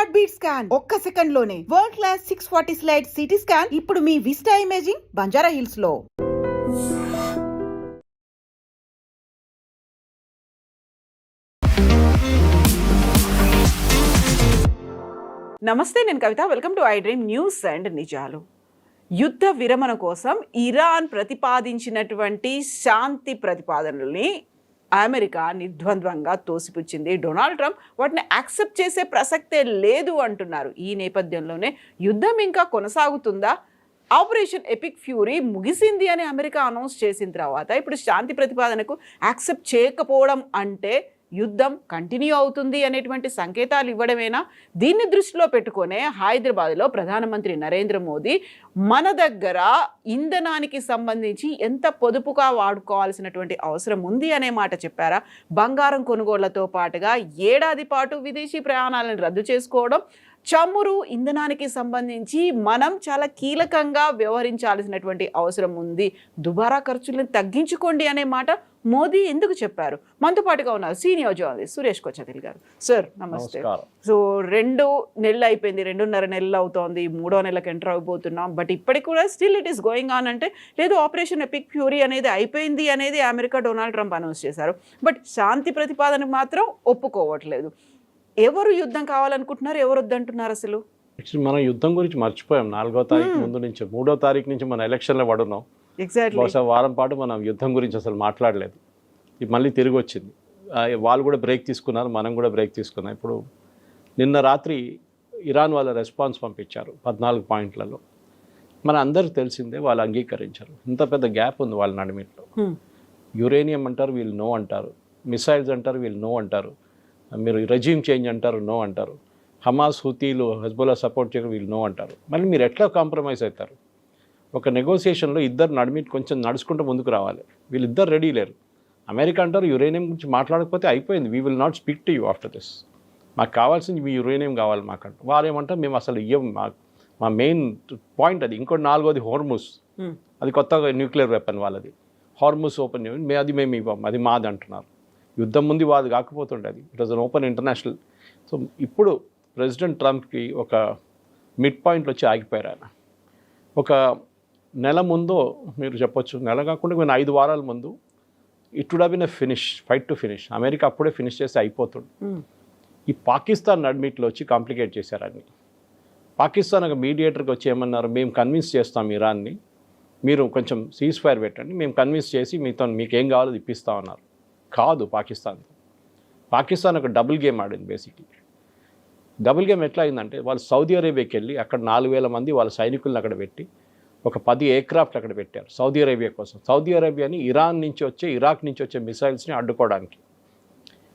Heart beat scan ఒక్క second లోనే world class 640 slice CT scan ఇప్పుడు మీ విస్టా ఇమేజింగ్ బంజారా హిల్స్ లో. నమస్తే, నేను Kavitha. Welcome to I dream news and నిజాలు. యుద్ధ విరమణ కోసం ఇరాన్ ప్రతిపాదించినటువంటి శాంతి ప్రతిపాదనల్ని అమెరికా నిర్ద్వంద్వంగా తోసిపుచ్చింది. డొనాల్డ్ ట్రంప్ వాటిని యాక్సెప్ట్ చేసే ప్రసక్తే లేదు అంటున్నారు. ఈ నేపథ్యంలోనే యుద్ధం ఇంకా కొనసాగుతుందా, ఆపరేషన్ ఎపిక్ ఫ్యూరీ ముగిసింది అని అమెరికా అనౌన్స్ చేసిన తర్వాత ఇప్పుడు శాంతి ప్రతిపాదనకు యాక్సెప్ట్ చేయకపోవడం అంటే యుద్ధం కంటిన్యూ అవుతుంది అనేటువంటి సంకేతాలు ఇవ్వడమేనా? దీన్ని దృష్టిలో పెట్టుకునే హైదరాబాద్లో ప్రధానమంత్రి నరేంద్ర మోదీ మన దగ్గర ఇంధనానికి సంబంధించి ఎంత పొదుపుగా వాడుకోవాల్సినటువంటి అవసరం ఉంది అనే మాట చెప్పారా? బంగారం కొనుగోళ్లతో పాటుగా ఏడాది పాటు విదేశీ ప్రయాణాలను రద్దు చేసుకోవడం, చమురు ఇంధనానికి సంబంధించి మనం చాలా కీలకంగా వ్యవహరించాల్సినటువంటి అవసరం ఉంది, దుబారా ఖర్చులను తగ్గించుకోండి అనే మాట మోదీ ఎందుకు చెప్పారు? మనతో పాటుగా ఉన్నారు సీనియర్ జర్నలిస్ట్ సురేష్ కొచ్చతిల్ గారు. సార్ నమస్తే. సో 2 నెలలు అయిపోయింది, 2.5 నెలలు అవుతోంది, 3వ నెలకు ఎంటర్ అయిపోతున్నాం. బట్ ఇప్పటికి కూడా still it is going on. అంటే లేదు, ఆపరేషన్ ఎపిక్ ఫ్యూరీ అనేది అయిపోయింది అనేది అమెరికా డొనాల్డ్ ట్రంప్ అనౌన్స్ చేశారు. బట్ శాంతి ప్రతిపాదన మాత్రం ఒప్పుకోవట్లేదు. ఎవరు యుద్ధం కావాలనుకుంటున్నారు, ఎవరు వద్దంటున్నారు? అసలు మనం యుద్ధం గురించి మర్చిపోయాం. 4వ తారీఖు ముందు నుంచి 3వ తారీఖు నుంచి మన ఎలక్షన్లో పడున్నాం. బహుశా వారం పాటు మనం యుద్ధం గురించి అసలు మాట్లాడలేదు. ఇది మళ్ళీ తిరిగి వచ్చింది. వాళ్ళు కూడా బ్రేక్ తీసుకున్నారు, మనం కూడా బ్రేక్ తీసుకున్నాం. ఇప్పుడు నిన్న రాత్రి ఇరాన్ వాళ్ళ రెస్పాన్స్ పంపించారు 14 పాయింట్లలో. మన అందరికి తెలిసిందే, వాళ్ళు అంగీకరించారు. ఇంత పెద్ద గ్యాప్ ఉంది వాళ్ళ నడిమిట్లో. యురేనియం అంటారు, వీళ్ళు నో అంటారు. మిసైల్స్ అంటారు, వీళ్ళు నో అంటారు. మీరు రెజ్యూమ్ చేంజ్ అంటారు, నో అంటారు. హమాస్, హుతీలు, హెజ్బుల్లా సపోర్ట్ చేయడం, వీళ్ళు నో అంటారు. మళ్ళీ మీరు ఎట్లా కాంప్రమైజ్ అవుతారు? ఒక నెగోసియేషన్లో ఇద్దరు నడిమిట్ కొంచెం నడుచుకుంటూ ముందుకు రావాలి. వీళ్ళిద్దరు రెడీ లేరు. అమెరికా అంటారు యురేనియం గురించి మాట్లాడకపోతే అయిపోయింది, we will not speak to you after this. మాకు కావాల్సింది మీ యురేనియం కావాలి మాకంట. వారు ఏమంటారు, మేము అసలు ఇవ్వం, మా మెయిన్ పాయింట్ అది. ఇంకోటి 4వది హోర్ముస్, అది కొత్తగా న్యూక్లియర్ వెపన్ వాళ్ళది. హార్ముస్ ఓపెన్ అది మేము ఇవ్వం, అది మాది అంటున్నారు. యుద్ధం ముందు వాది కాకపోతుండే అది. It was an open international. So ఇప్పుడు ప్రెసిడెంట్ ట్రంప్కి ఒక మిడ్ పాయింట్లో వచ్చి ఆగిపోయారు ఆయన. ఒక నెల ముందు మీరు చెప్పొచ్చు, నెల కాకుండా నేను 5 వారాల ముందు it would have been a finish, fight to finish. America అప్పుడే ఫినిష్ చేసి అయిపోతుంది. ఈ పాకిస్తాన్ నడిమిట్లో వచ్చి కాంప్లికేట్ చేశారు అన్ని. పాకిస్తాన్ ఒక మీడియేటర్కి వచ్చి ఏమన్నారు, మేము కన్విన్స్ చేస్తాం ఇరాన్ని, మీరు కొంచెం సీజ్ ఫైర్ పెట్టండి, మేము కన్విన్స్ చేసి మీకు ఏం కావాలో ఇప్పిస్తామన్నారు. కాదు, పాకిస్తాన్ ఒక డబుల్ గేమ్ ఆడింది. బేసిక్లీ డబుల్ గేమ్ ఎట్లా అయిందంటే, వాళ్ళు సౌదీ అరేబియాకి వెళ్ళి అక్కడ 4,000 మంది వాళ్ళ సైనికులను అక్కడ పెట్టి ఒక 10 ఎయిర్క్రాఫ్ట్ అక్కడ పెట్టారు సౌదీ అరేబియా కోసం. సౌదీ అరేబియాని ఇరాక్ నుంచి వచ్చే మిసైల్స్ని అడ్డుకోవడానికి.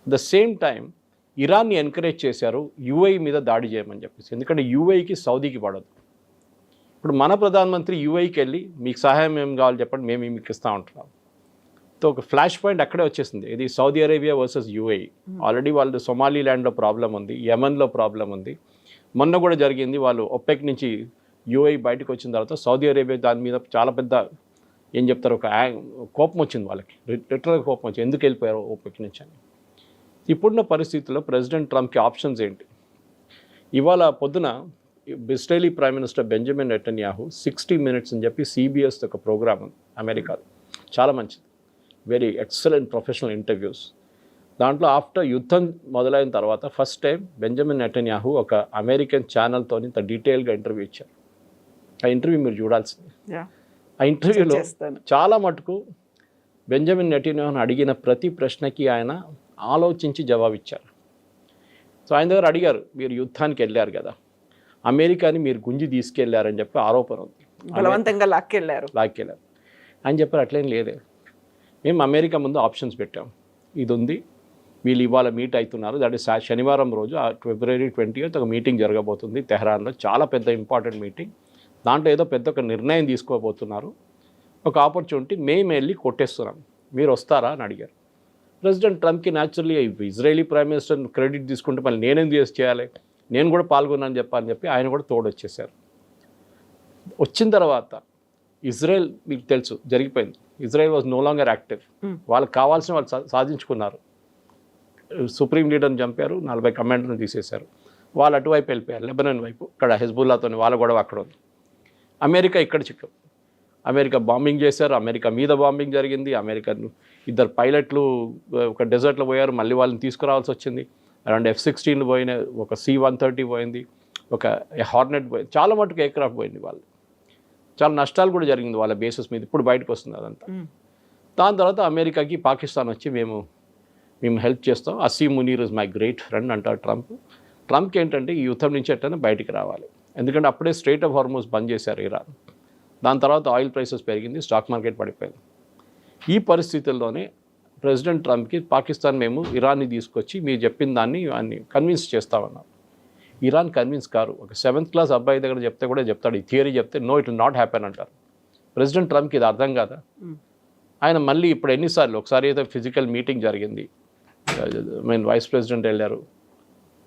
ద సేమ్ టైం ఇరాన్ని ఎంకరేజ్ చేశారు యూఏఈ మీద దాడి చేయమని చెప్పేసి. ఎందుకంటే యూఏఈకి సౌదీకి పడదు. ఇప్పుడు మన ప్రధానమంత్రి యూఏఈకి వెళ్ళి మీకు సహాయం ఏం కావాలి చెప్పండి, మేము మీకు ఇస్తూ ఉంటున్నాం. సో ఒక ఫ్లాష్ పాయింట్ అక్కడే వచ్చేసింది. ఇది Saudi Arabia versus UAE. Already వాళ్ళు సొమాలీల్యాండ్లో ప్రాబ్లం ఉంది, యెమెన్లో ప్రాబ్లం ఉంది. మొన్న కూడా జరిగింది, వాళ్ళు ఒపెక్ నుంచి యూఏఈ బయటకు వచ్చిన తర్వాత సౌదీ అరేబియా దాని మీద చాలా పెద్ద ఏం చెప్తారు, ఒక కోపం వచ్చింది వాళ్ళకి, లిటరల్గా కోపం వచ్చింది, ఎందుకు వెళ్ళిపోయారు ఒపెక్ నుంచి అని. ఇప్పుడున్న పరిస్థితుల్లో ప్రెసిడెంట్ ట్రంప్కి ఆప్షన్స్ ఏంటి? ఇవాళ పొద్దున Israeli prime minister Benjamin Netanyahu 60 Minutes అని చెప్పి CBS ఒక ప్రోగ్రామ్ ఉంది అమెరికాలో, చాలా మంచిది, వెరీ ఎక్సలెంట్ ప్రొఫెషనల్ ఇంటర్వ్యూస్. దాంట్లో ఆఫ్టర్ యుద్ధం మొదలైన తర్వాత ఫస్ట్ టైం బెంజమిన్ నెతన్యాహు ఒక అమెరికన్ ఛానల్తో ఇంత డీటెయిల్గా ఇంటర్వ్యూ ఇచ్చారు. ఆ ఇంటర్వ్యూ మీరు చూడాల్సింది. ఆ ఇంటర్వ్యూలో చాలా మటుకు బెంజమిన్ నెతన్యాహును అడిగిన ప్రతి ప్రశ్నకి ఆయన ఆలోచించి జవాబిచ్చారు. సో ఆయన దగ్గర అడిగారు, మీరు యుద్ధానికి వెళ్ళారు కదా, అమెరికాని మీరు గుంజి తీసుకెళ్లారని చెప్పి ఆరోపణ ఉంది, బలవంతంగా లాక్కెళ్ళారు అని చెప్పారు. అట్లేం లేదే, మేము అమెరికా ముందు ఆప్షన్స్ పెట్టాం, ఇది ఉంది, వీళ్ళు ఇవాళ మీట్ అవుతున్నారు, దట్ ఈస్ శనివారం రోజు February 20th ఒక మీటింగ్ జరగబోతుంది తెహరాన్లో, చాలా పెద్ద ఇంపార్టెంట్ మీటింగ్. దాంట్లో ఏదో పెద్ద ఒక నిర్ణయం తీసుకోబోతున్నారు, ఒక ఆపర్చునిటీ, మేము వెళ్ళి కొట్టేస్తున్నాం, మీరు వస్తారా అని అడిగారు. ప్రెసిడెంట్ ట్రంప్కి naturally Israeli prime minister credit తీసుకుంటే మళ్ళీ నేనేం చేయాలి, నేను కూడా పాల్గొన్నాను చెప్పాలని చెప్పి ఆయన కూడా తోడొచ్చేసారు. వచ్చిన తర్వాత ఇజ్రాయెల్ మీకు తెలుసు జరిగిపోయింది, Israel was no longer active. వాళ్ళకి కావాల్సిన వాళ్ళు సాధించుకున్నారు. సుప్రీం లీడర్ని చంపారు, 40 కమాండర్ని తీసేశారు. వాళ్ళు అటువైపు వెళ్ళిపోయారు, లెబనాన్ వైపు. ఇక్కడ హెజ్బుల్లాతో వాళ్ళ గొడవ అక్కడ ఉంది. అమెరికా ఇక్కడ చిక్కం. అమెరికా బాంబింగ్ చేశారు, అమెరికా మీద బాంబింగ్ జరిగింది. అమెరికన్ 2 పైలట్లు ఒక డెజర్ట్లో పోయారు, మళ్ళీ వాళ్ళని తీసుకురావాల్సి వచ్చింది. అరౌండ్ F-16 పోయినాయి, ఒక C-130 పోయింది, ఒక హార్నెట్ పోయింది, చాలా మటుకు ఎయిర్క్రాఫ్ట్ పోయింది. వాళ్ళు చాలా నష్టాలు కూడా జరిగింది వాళ్ళ బేసెస్ మీద. ఇప్పుడు బయటకు వస్తుంది అదంతా. దాని తర్వాత అమెరికాకి పాకిస్తాన్ వచ్చి మేము హెల్ప్ చేస్తాం. Asim Munir is my great friend అంటారు ట్రంప్. ట్రంప్కి ఏంటంటే ఈ యుద్ధం నుంచి ఎట్టైనా బయటికి రావాలి, ఎందుకంటే అప్పుడే స్ట్రెయిట్ ఆఫ్ హార్మూజ్ బంద్ చేశారు ఇరాన్. దాని తర్వాత ఆయిల్ ప్రైసెస్ పెరిగింది, స్టాక్ మార్కెట్ పడిపోయింది. ఈ పరిస్థితుల్లోనే ప్రెసిడెంట్ ట్రంప్కి పాకిస్తాన్ మేము ఇరాన్ని తీసుకొచ్చి మీరు చెప్పిన దాన్ని కన్విన్స్ చేస్తామన్నారు. Iran convince car. ఒక 7th క్లాస్ అబ్బాయి దగ్గర చెప్తే కూడా చెప్తాడు, ఈ థియరీ చెప్తే no it will not happen అంటారు. ప్రెసిడెంట్ ట్రంప్కి ఇది అర్థం కాదా? ఆయన మళ్ళీ ఇప్పుడు ఎన్నిసార్లు, ఒకసారి అయితే ఫిజికల్ మీటింగ్ జరిగింది, వైస్ ప్రెసిడెంట్ వెళ్ళారు,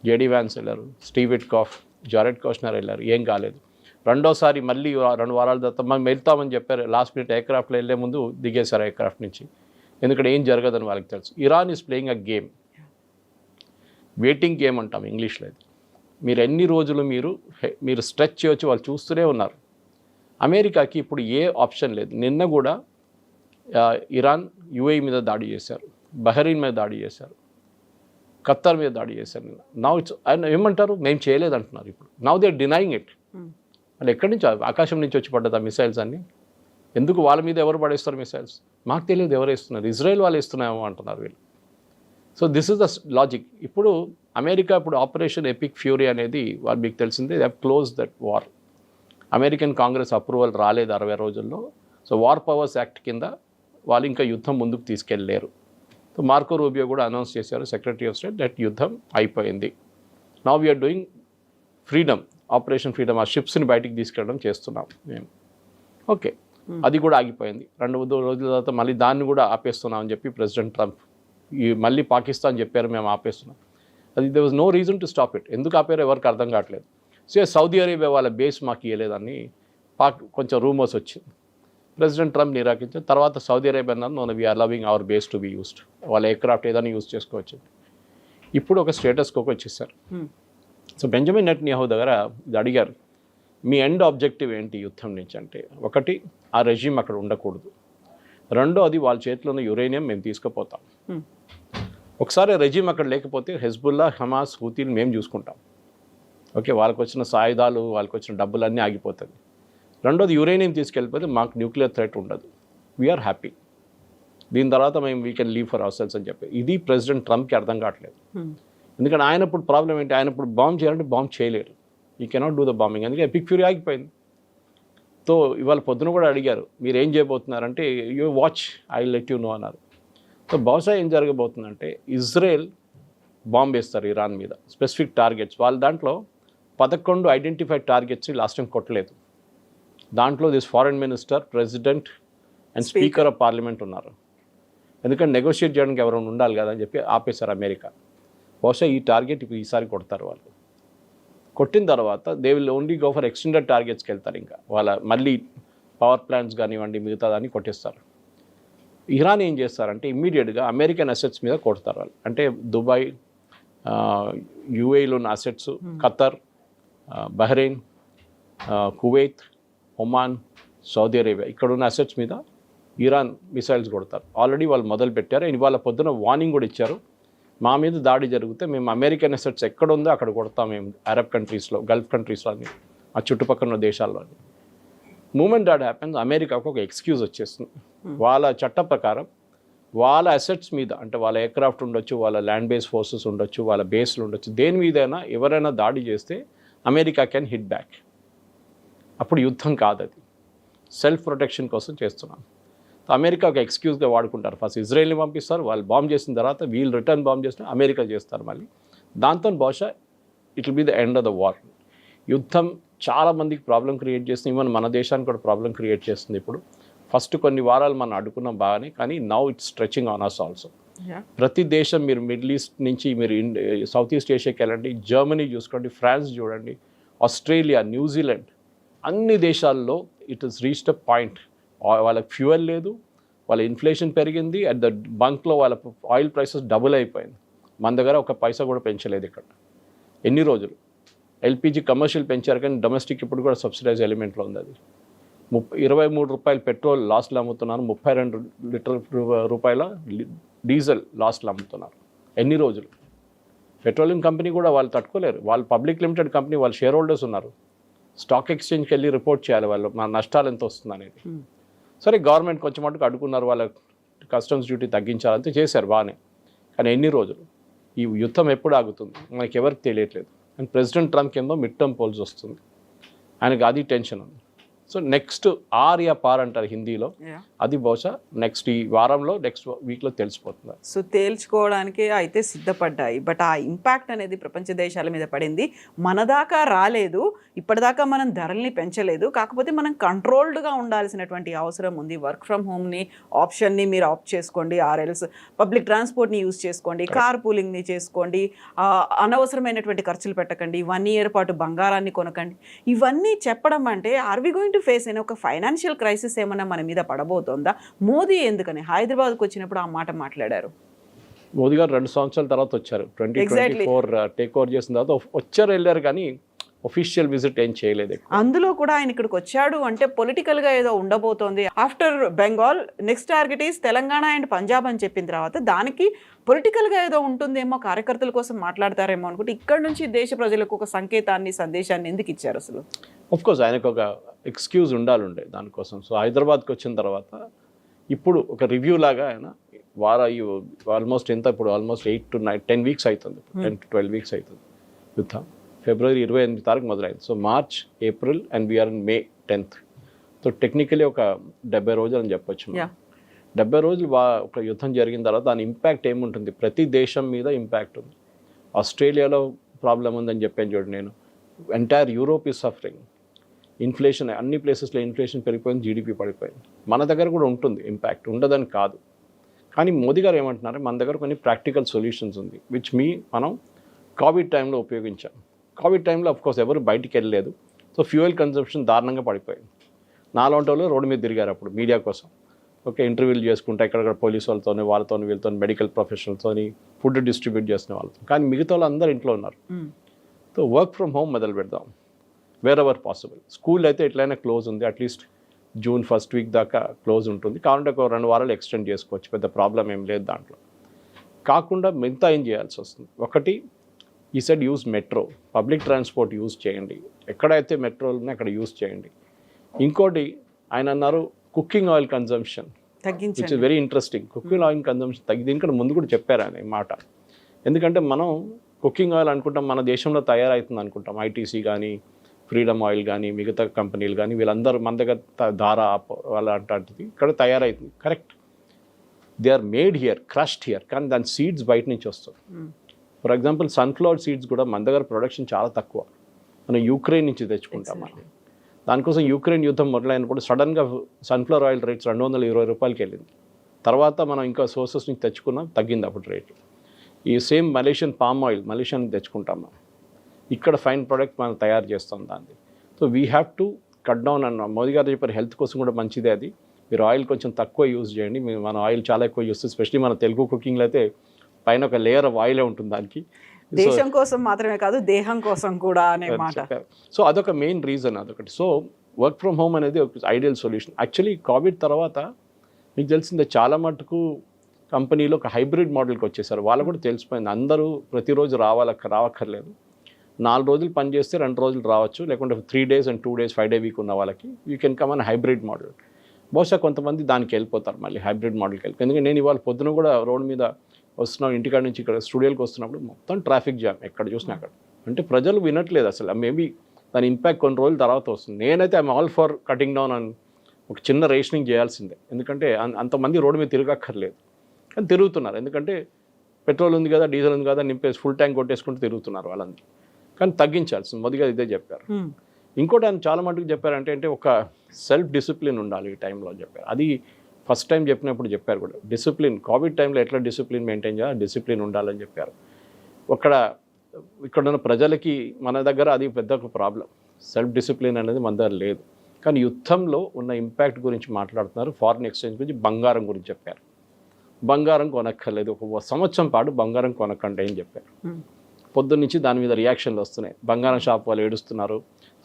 జేడీ వ్యాన్స్ వెళ్ళారు, స్టీవ్ విట్కాఫ్, జారెడ్ కోష్నర్ వెళ్ళారు, ఏం కాలేదు. రెండోసారి మళ్ళీ 2 వారాల తర్వాత మనం వెళ్తామని చెప్పారు. లాస్ట్ మినిట్ ఎయిర్క్రాఫ్ట్లో వెళ్ళే ముందు దిగేశారు ఎయిర్క్రాఫ్ట్ నుంచి, ఎందుకంటే ఏం జరగదని వాళ్ళకి తెలుసు. Iran is playing a game, waiting game అంటాం ఇంగ్లీష్లో. అది మీరు ఎన్ని రోజులు మీరు స్ట్రెచ్ చేయొచ్చు, వాళ్ళు చూస్తూనే ఉన్నారు. అమెరికాకి ఇప్పుడు ఏ ఆప్షన్ లేదు. నిన్న కూడా ఇరాన్ UAE మీద దాడి చేశారు, బహ్రెయిన్ మీద దాడి చేశారు, ఖత్తర్ మీద దాడి చేశారు నిన్న. నౌ ఇట్స్ ఏమంటారు, మేము చేయలేదు అంటున్నారు ఇప్పుడు. Now they are denying it. వాళ్ళు ఎక్కడి నుంచి, ఆకాశం నుంచి వచ్చి పడ్డది ఆ మిసైల్స్ అన్నీ. ఎందుకు వాళ్ళ మీద ఎవరు పడేస్తారు మిసైల్స్? మాకు తెలియదు ఎవరు వేస్తున్నారు, ఇజ్రాయెల్ వాళ్ళు ఇస్తున్నామో అంటున్నారు వీళ్ళు. So this is the logic. ఇప్పుడు అమెరికా ఇప్పుడు ఆపరేషన్ ఎపిక్ ఫ్యూరీ అనేది వాళ్ళు మీకు తెలిసిందే, they have close that war. American Congress approval రాలేదు 60 రోజుల్లో. సో వార్ పవర్స్ యాక్ట్ కింద వాళ్ళు ఇంకా యుద్ధం ముందుకు తీసుకెళ్ళలేరు. సో మార్కో రూబియో కూడా అనౌన్స్ చేశారు, సెక్రటరీ ఆఫ్ స్టేట్, దట్ యుద్ధం అయిపోయింది. Now we're doing freedom, operation freedom. ఆ షిప్స్ని బయటికి తీసుకెళ్ళడం చేస్తున్నాం మేము. ఓకే, అది కూడా ఆగిపోయింది. 2 రోజుల తర్వాత మళ్ళీ దాన్ని కూడా ఆపేస్తున్నాం అని చెప్పి ప్రెసిడెంట్ ట్రంప్ మళ్ళీ పాకిస్తాన్ చెప్పారు మేము ఆపేస్తున్నాం. అది they was no reason to stop it. ఎందుకు ఆపారో ఎవరికి అర్థం కావట్లేదు. సో సౌదీ అరేబియా వాళ్ళ బేస్ మాకు ఇవ్వలేదని కొంచెం రూమర్స్ వచ్చింది. ప్రెసిడెంట్ ట్రంప్ నిరాకరించారు. తర్వాత సౌదీ అరేబియా అన్నారు, no we're allowing our base to be used, వాళ్ళ ఎయిర్క్రాఫ్ట్ ఏదైనా యూజ్ చేసుకోవచ్చు. ఇప్పుడు ఒక స్టేటస్ కోకి వచ్చేసారు. సో బెంజమిన్ నెతన్యాహు దగ్గర ఇది అడిగారు, మీ ఎండ్ ఆబ్జెక్టివ్ ఏంటి యుద్ధం నుంచి అంటే, ఒకటి ఆ రెజ్యూమ్ అక్కడ ఉండకూడదు, రెండోది వాళ్ళ చేతిలో ఉన్న యురేనియం మేము తీసుకుపోతాం. ఒకసారి రెజ్యూమ్ అక్కడ లేకపోతే హెజ్బుల్లా, హమాస్, హూతీలు మేము చూసుకుంటాం. ఓకే, వాళ్ళకి వచ్చిన సాయుధాలు, వాళ్ళకి వచ్చిన డబ్బులన్నీ ఆగిపోతుంది. రెండోది యురేనియం తీసుకెళ్ళిపోతే మాకు న్యూక్లియర్ థ్రెట్ ఉండదు, వీఆర్ హ్యాపీ. దీని తర్వాత మేము we can leave for hour cells అని చెప్పి. ఇది ప్రెసిడెంట్ ట్రంప్కి అర్థం కావట్లేదు. ఎందుకంటే ఆయన ఇప్పుడు ప్రాబ్లం ఏంటి, ఆయన ఇప్పుడు బాంబ్ చేయాలంటే బాంబ్ చేయలేరు, he cannot do the bombing. అందుకే ఎపిక్ ఫ్యూరీ ఆగిపోయింది. సో ఇవాళ పొద్దున కూడా అడిగారు, మీరు ఏం చేయబోతున్నారంటే, you watch, I let you know అన్నారు. సో బహుశా ఏం జరగబోతుందంటే, ఇజ్రాయెల్ బాంబ్ వేస్తారు ఇరాన్ మీద, స్పెసిఫిక్ టార్గెట్స్. వాళ్ళ దాంట్లో 11 ఐడెంటిఫైడ్ టార్గెట్స్ లాస్ట్ టైం కొట్టలేదు. దాంట్లో this foreign minister, president and speaker of parliament ఉన్నారు. ఎందుకంటే నెగోషియేట్ చేయడానికి ఎవరైనా ఉండాలి కదా అని చెప్పి ఆపేశారు అమెరికా. బహుశా ఈ టార్గెట్ ఇప్పుడు ఈసారి కొడతారు వాళ్ళు. కొట్టిన తర్వాత they will only go for extended టార్గెట్స్కి వెళ్తారు. ఇంకా వాళ్ళ మళ్ళీ పవర్ ప్లాంట్స్ కానివ్వండి, మిగతా దాన్ని కొట్టేస్తారు. ఇరాన్ ఏం చేస్తారంటే ఇమ్మీడియట్గా అమెరికన్ అసెట్స్ మీద కొడతారు వాళ్ళు. అంటే దుబాయ్, UAEలో ఉన్న assets, Qatar, Bahrain, Kuwait, Oman, Saudi Arabia, ఇక్కడ ఉన్న అసెట్స్ మీద ఇరాన్ మిసైల్స్ కొడతారు. ఆల్రెడీ వాళ్ళు మొదలు పెట్టారు. ఇవాళ పొద్దున వార్నింగ్ కూడా ఇచ్చారు, మా మీద దాడి జరిగితే మేము అమెరికన్ అసెట్స్ ఎక్కడ ఉందో అక్కడ కొడతాం మేము, అరబ్ కంట్రీస్లో, గల్ఫ్ కంట్రీస్లో, అన్ని ఆ చుట్టుపక్కల ఉన్న దేశాల్లో. మూమెంట్ దాట్ హ్యాపెన్స్, అమెరికాకు ఒక ఎక్స్క్యూజ్ వచ్చేస్తుంది. వాళ్ళ చట్ట ప్రకారం వాళ్ళ అసెట్స్ మీద, అంటే వాళ్ళ ఎయిర్క్రాఫ్ట్ ఉండొచ్చు, వాళ్ళ ల్యాండ్ బేస్ ఫోర్సెస్ ఉండొచ్చు, వాళ్ళ బేస్లు ఉండొచ్చు, దేని మీదైనా ఎవరైనా దాడి చేస్తే అమెరికా కెన్ హిట్ బ్యాక్. అప్పుడు యుద్ధం కాదు, అది సెల్ఫ్ ప్రొటెక్షన్ కోసం చేస్తున్నాం. అమెరికా ఒక ఎక్స్క్యూజ్గా వాడుకుంటారు. ఫస్ట్ ఇజ్రాయెల్ని పంపిస్తారు, వాళ్ళు బాంబ్ చేసిన తర్వాత వీళ్ళు రిటర్న్ బాంబ్ చేసిన అమెరికా చేస్తారు మళ్ళీ. దాంతో బహుశా it will be the end of the war. యుద్ధం చాలామందికి ప్రాబ్లం క్రియేట్ చేస్తుంది, ఈవెన్ మన దేశానికి కూడా ప్రాబ్లం క్రియేట్ చేస్తుంది. ఇప్పుడు ఫస్ట్ కొన్ని వారాలు మనం అడుగున్నాం బాగానే, కానీ now it's stretching on us also. ప్రతి దేశం, మీరు మిడిల్ ఈస్ట్ నుంచి మీరు సౌత్ ఈస్ట్ ఏషియాకి వెళ్ళండి, జర్మనీ చూసుకోండి, ఫ్రాన్స్ చూడండి, ఆస్ట్రేలియా, న్యూజిలాండ్, అన్ని దేశాల్లో it is reached a point. వాళ్ళకి ఫ్యూయల్ లేదు, వాళ్ళ ఇన్ఫ్లేషన్ పెరిగింది, అట్ ద బంక్లో వాళ్ళ ఆయిల్ ప్రైసెస్ డబుల్ అయిపోయింది. మన దగ్గర ఒక పైసా కూడా పెంచలేదు ఇక్కడ ఎన్ని రోజులు. ఎల్పిజి కమర్షియల్ పెంచారు కానీ డొమెస్టిక్ ఇప్పుడు కూడా సబ్సిడైజ్ ఎలిమెంట్లో ఉంది. అది 23 రూపాయలు పెట్రోల్ లాస్ట్లో అమ్ముతున్నారు, 32 లీటర్ రూపాయల డీజిల్ లాస్ట్లో అమ్ముతున్నారు. ఎన్ని రోజులు? పెట్రోలియం కంపెనీ కూడా వాళ్ళు తట్టుకోలేరు. వాళ్ళు పబ్లిక్ లిమిటెడ్ కంపెనీ, వాళ్ళు షేర్ హోల్డర్స్ ఉన్నారు. స్టాక్ ఎక్స్చేంజ్కి వెళ్ళి రిపోర్ట్ చేయాలి వాళ్ళు మన నష్టాలు ఎంత వస్తుంది అనేది. సరే గవర్నమెంట్ కొంచెం మటుకు అడుగున్నారు, వాళ్ళ కస్టమ్స్ డ్యూటీ తగ్గించాలంటే చేశారు బాగానే. కానీ ఎన్ని రోజులు? ఈ యుద్ధం ఎప్పుడు ఆగుతుంది మనకి ఎవరికి తెలియట్లేదు. అండ్ ప్రెసిడెంట్ ట్రంప్కి ఏమో మిడ్ టర్మ్ పోల్స్ వస్తుంది, ఆయనకి అది టెన్షన్ ఉంది. సో నెక్స్ట్ ఆర్ యా పార్ అంటారు హిందీలో, అది బహుశా నెక్స్ట్ ఈ వారంలో నెక్స్ట్ వీక్లో తెలిసిపోతుంది. సో తేల్చుకోవడానికి అయితే సిద్ధపడ్డాయి, బట్ ఆ ఇంపాక్ట్ అనేది ప్రపంచ దేశాల మీద పడింది. మన దాకా రాలేదు, ఇప్పటిదాకా మనం ధరల్ని పెంచలేదు, కాకపోతే మనం కంట్రోల్డ్గా ఉండాల్సినటువంటి అవసరం ఉంది. వర్క్ ఫ్రమ్ హోమ్ని ఆప్షన్ని మీరు ఆప్ట్ చేసుకోండి, ఆర్ఎల్స్ పబ్లిక్ ట్రాన్స్పోర్ట్ని యూజ్ చేసుకోండి, కార్ పూలింగ్ని చేసుకోండి, అనవసరమైనటువంటి ఖర్చులు పెట్టకండి, 1 year పాటు బంగారాన్ని కొనకండి. ఇవన్నీ చెప్పడం అంటే are we going to face అయిన ఒక ఫైనాన్షియల్ క్రైసిస్ ఏమన్నా మన మీద పడబోతోందా? మోదీ ఎందుకని హైదరాబాద్కి వచ్చినప్పుడు ఆ మాట మాట్లాడారు? మోదీ గారు 2 సంవత్సరాల తర్వాత వచ్చారు, 2024 టేక్ ఓవర్ చేసిన తర్వాత వచ్చారు వెళ్ళారు, కానీ ఒఫీషియల్ విజిట్ ఏం చేయలేదు. అందులో కూడా ఆయన ఇక్కడికి వచ్చాడు అంటే పొలిటికల్గా ఏదో ఉండబోతోంది. After Bengal next target is Telangana and Punjab అని చెప్పిన తర్వాత దానికి పొలిటికల్గా ఏదో ఉంటుందేమో, కార్యకర్తల కోసం మాట్లాడతారేమో అనుకుంటే ఇక్కడ నుంచి దేశ ప్రజలకు ఒక సంకేతాన్ని, సందేశాన్ని ఎందుకు ఇచ్చారు అసలు? కోర్స్ ఆయనకు ఒక ఎక్స్క్యూజ్ ఉండాలి దానికోసం. సో హైదరాబాద్కి వచ్చిన తర్వాత ఇప్పుడు ఒక రివ్యూ లాగా ఆయన ఆల్మోస్ట్ ఎంత ఇప్పుడు ఆల్మోస్ట్ 8 to 10 weeks అవుతుంది, 10 to 12 weeks అవుతుంది యుద్ధం. ఫిబ్రవరి 28 తారీఖు మొదలైంది. So March, April and we're in May 10th. So technically ఒక 70 రోజులు అని చెప్పొచ్చు. 70 రోజులు ఒక యుద్ధం జరిగిన తర్వాత దాని ఇంపాక్ట్ ఏముంటుంది? ప్రతి దేశం మీద ఇంపాక్ట్ ఉంది. ఆస్ట్రేలియాలో ప్రాబ్లం ఉందని చెప్పాను చూడండి నేను. Entire Europe is suffering. Inflation అన్ని ప్లేసెస్లో ఇన్ఫ్లేషన్ పెరిగిపోయింది, జీడిపి పడిపోయింది. మన దగ్గర కూడా ఉంటుంది ఇంపాక్ట్, ఉండదని కాదు. కానీ మోదీ గారు ఏమంటున్నారు, మన దగ్గర కొన్ని ప్రాక్టికల్ సొల్యూషన్స్ ఉంది విచ్ మనం కోవిడ్ టైంలో ఉపయోగించాం. కోవిడ్ టైంలో అఫ్కోర్స్ ఎవరు బయటికి వెళ్ళలేదు, సో ఫ్యూయల్ కన్సంప్షన్ దారుణంగా పడిపోయింది. నాలాంటి వాళ్ళు రోడ్డు మీద తిరిగారు అప్పుడు మీడియా కోసం. ఓకే, ఇంటర్వ్యూలు చేసుకుంటా ఇక్కడక్కడ పోలీసు వాళ్ళతో వీళ్ళతో మెడికల్ ప్రొఫెషనల్తో ఫుడ్ డిస్ట్రిబ్యూట్ చేసిన వాళ్ళతో. కానీ మిగతా వాళ్ళు అందరూ ఇంట్లో ఉన్నారు. సో వర్క్ ఫ్రమ్ హోమ్ మొదలు పెడదాం వేర్ ఎవర్ పాసిబుల్. స్కూల్ అయితే ఎట్లయినా క్లోజ్ ఉంది, అట్లీస్ట్ జూన్ 1st week దాకా క్లోజ్ ఉంటుంది. కావాలంటే ఒక 2 వారాలు ఎక్స్టెండ్ చేసుకోవచ్చు, పెద్ద ప్రాబ్లం ఏం లేదు దాంట్లో. కాకుండా మిగతా ఏం చేయాల్సి వస్తుంది? ఒకటి, ఈ side use metro, public transport use చేయండి, ఎక్కడైతే మెట్రోలు ఉన్నాయో అక్కడ యూజ్ చేయండి. ఇంకోటి ఆయన అన్నారు cooking oil consumption, which is very interesting. Cooking oil consumption దీనికంటే ముందు కూడా చెప్పారు ఆయన ఈ మాట. ఎందుకంటే మనం కుకింగ్ ఆయిల్ అనుకుంటాం మన దేశంలో తయారవుతుంది అనుకుంటాం, ఐటీసీ కానీ ఫ్రీడమ్ ఆయిల్ కానీ మిగతా కంపెనీలు కానీ వీళ్ళందరూ మన దగ్గర ధారా వాళ్ళ అంటాంటిది ఇక్కడ తయారవుతుంది. Correct, they are made here, crushed here, కానీ దాని సీడ్స్ బయట నుంచి వస్తాయి. ఫర్ ఎగ్జాంపుల్ సన్ఫ్లవర్ సీడ్స్ కూడా మన దగ్గర ప్రొడక్షన్ చాలా తక్కువ, మనం యూక్రెయిన్ నుంచి తెచ్చుకుంటాం. మనం దానికోసం యూక్రెయిన్ యుద్ధం మొదలైనప్పుడు సడన్గా సన్ఫ్లవర్ ఆయిల్ రేట్స్ 220 రూపాయలకి వెళ్ళింది. తర్వాత మనం ఇంకా సోర్సెస్ నుంచి తెచ్చుకున్నాం, తగ్గింది అప్పుడు రేటు. ఈ same Malaysian palm oil Malaysia నుంచి తెచ్చుకుంటాం మనం, ఇక్కడ ఫైన్ ప్రోడక్ట్ మనం తయారు చేస్తాం దాన్ని. So we have to cut down అన్న మోదీ గారు చెప్పారు, హెల్త్ కోసం కూడా మంచిదే అది. మీరు ఆయిల్ కొంచెం తక్కువ యూజ్ చేయండి. మన ఆయిల్ చాలా ఎక్కువ యూజ్ చేస్తాం, ఎస్పెషలీ మన తెలుగు కుకింగ్లో అయితే పైన ఒక లేయర్ ఆఫ్ ఆయిలే ఉంటుంది దానికి. దేశం కోసం మాత్రమే కాదు, దేహం కోసం కూడా అనే మాట. సో అదొక మెయిన్ రీజన్ అదొకటి. సో వర్క్ ఫ్రమ్ హోమ్ అనేది ఒక ఐడియల్ సొల్యూషన్. యాక్చువల్లీ కోవిడ్ తర్వాత మీకు తెలిసిందే చాలా మటుకు కంపెనీలో ఒక హైబ్రిడ్ మోడల్కి వచ్చేసారు. వాళ్ళకు కూడా తెలిసిపోయింది, అందరూ ప్రతిరోజు రావక్కర్లేదు. 4 రోజులు పని చేస్తే 2 రోజులు రావచ్చు, లేకుంటే 3 days and 2 days 5-day week ఉన్న వాళ్ళకి you can come on hybrid model. బహుశా కొంతమంది దానికి వెళ్ళిపోతారు, మళ్ళీ హైబ్రిడ్ మోడల్కి వెళ్ళి. ఎందుకంటే నేను ఇవాళ పొద్దున కూడా రోడ్ మీద వస్తున్నాం, ఇంటికాడ నుంచి ఇక్కడ స్టూడియోకి వస్తున్నప్పుడు మొత్తం ట్రాఫిక్ జామ్ ఎక్కడ చూసినా అక్కడ. అంటే ప్రజలు వినట్లేదు అసలు. మేబీ దాని ఇంపాక్ట్ కొన్ని రోజుల తర్వాత వస్తుంది. నేనైతే I'm all for cutting down అని ఒక చిన్న రేషనింగ్ చేయాల్సిందే. ఎందుకంటే అంతమంది రోడ్డు మీద తిరగక్కర్లేదు, కానీ తిరుగుతున్నారు. ఎందుకంటే పెట్రోల్ ఉంది కదా, డీజిల్ ఉంది కదా, నింపేసి ఫుల్ ట్యాంక్ కొట్టేసుకుంటూ తిరుగుతున్నారు వాళ్ళందరూ. కానీ తగ్గించాల్సింది, మొదటిగా ఇదే చెప్పారు. ఇంకోటి ఆయన చాలా మటుకు చెప్పారంటే అంటే ఒక సెల్ఫ్ డిసిప్లిన్ ఉండాలి ఈ టైంలో చెప్పారు. అది ఫస్ట్ టైం చెప్పినప్పుడు చెప్పారు కూడా. డిసిప్లిన్ కోవిడ్ టైంలో ఎట్లా డిసిప్లిన్ మెయింటైన్ చేయాలి, డిసిప్లిన్ ఉండాలని చెప్పారు. ఇక్కడ ఉన్న ప్రజలకి మన దగ్గర అది పెద్ద ఒక ప్రాబ్లం, సెల్ఫ్ డిసిప్లిన్ అనేది మన దగ్గర లేదు. కానీ యుద్ధంలో ఉన్న ఇంపాక్ట్ గురించి మాట్లాడుతున్నారు, ఫారిన్ ఎక్స్చేంజ్ గురించి, బంగారం గురించి చెప్పారు. బంగారం కొనక్కర్లేదు, 1 సంవత్సరం పాటు బంగారం కొనకండి అని చెప్పారు. పొద్దున్న నుంచి దాని మీద రియాక్షన్లు వస్తున్నాయి. బంగారం షాప్ వాళ్ళు ఏడుస్తున్నారు,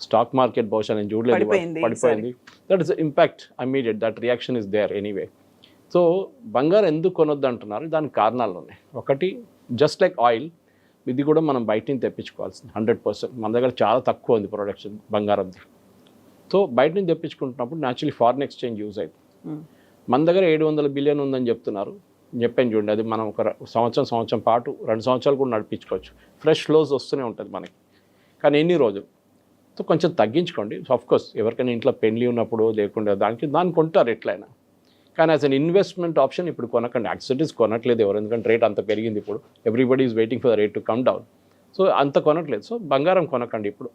స్టాక్ మార్కెట్ బహుశా నేను చూడలేదు, పడిపోయింది. That is impact immediate, that reaction is there anyway. So బంగారం ఎందుకు కొనొద్దు అంటున్నారు, దానికి కారణాలు ఉన్నాయి. ఒకటి, జస్ట్ లైక్ ఆయిల్, ఇది కూడా మనం బయట నుంచి తెప్పించుకోవాల్సింది 100%. మన దగ్గర చాలా తక్కువ ఉంది ప్రొడక్షన్ బంగారంది. సో బయట నుంచి తెప్పించుకుంటున్నప్పుడు న్యాచురలీ ఫారిన్ ఎక్స్చేంజ్ యూజ్ అవుతుంది. మన దగ్గర 700 బిలియన్ ఉందని చెప్తున్నారు, చెప్పాను చూడండి. అది మనం ఒక సంవత్సరం పాటు 2 సంవత్సరాలు కూడా నడిపించుకోవచ్చు. ఫ్రెష్ ఫ్లోస్ వస్తూనే ఉంటుంది మనకి. కానీ ఎన్ని రోజులు? సో కొంచెం తగ్గించుకోండి. ఆఫ్కోర్స్ ఎవరికైనా ఇంట్లో పెళ్లి ఉన్నప్పుడు లేకుండా దాన్ని కొంటారు ఎట్లయినా. కానీ యాజ్ అన్ ఇన్వెస్ట్మెంట్ ఆప్షన్ ఇప్పుడు కొనకండి. యాక్సిడెంట్స్ కొనట్లేదు ఎవరు, ఎందుకంటే రేట్ అంత పెరిగింది. ఇప్పుడు everybody is waiting for the rate to come down. So అంత కొనట్లేదు. సో బంగారం కొనకండి ఇప్పుడు.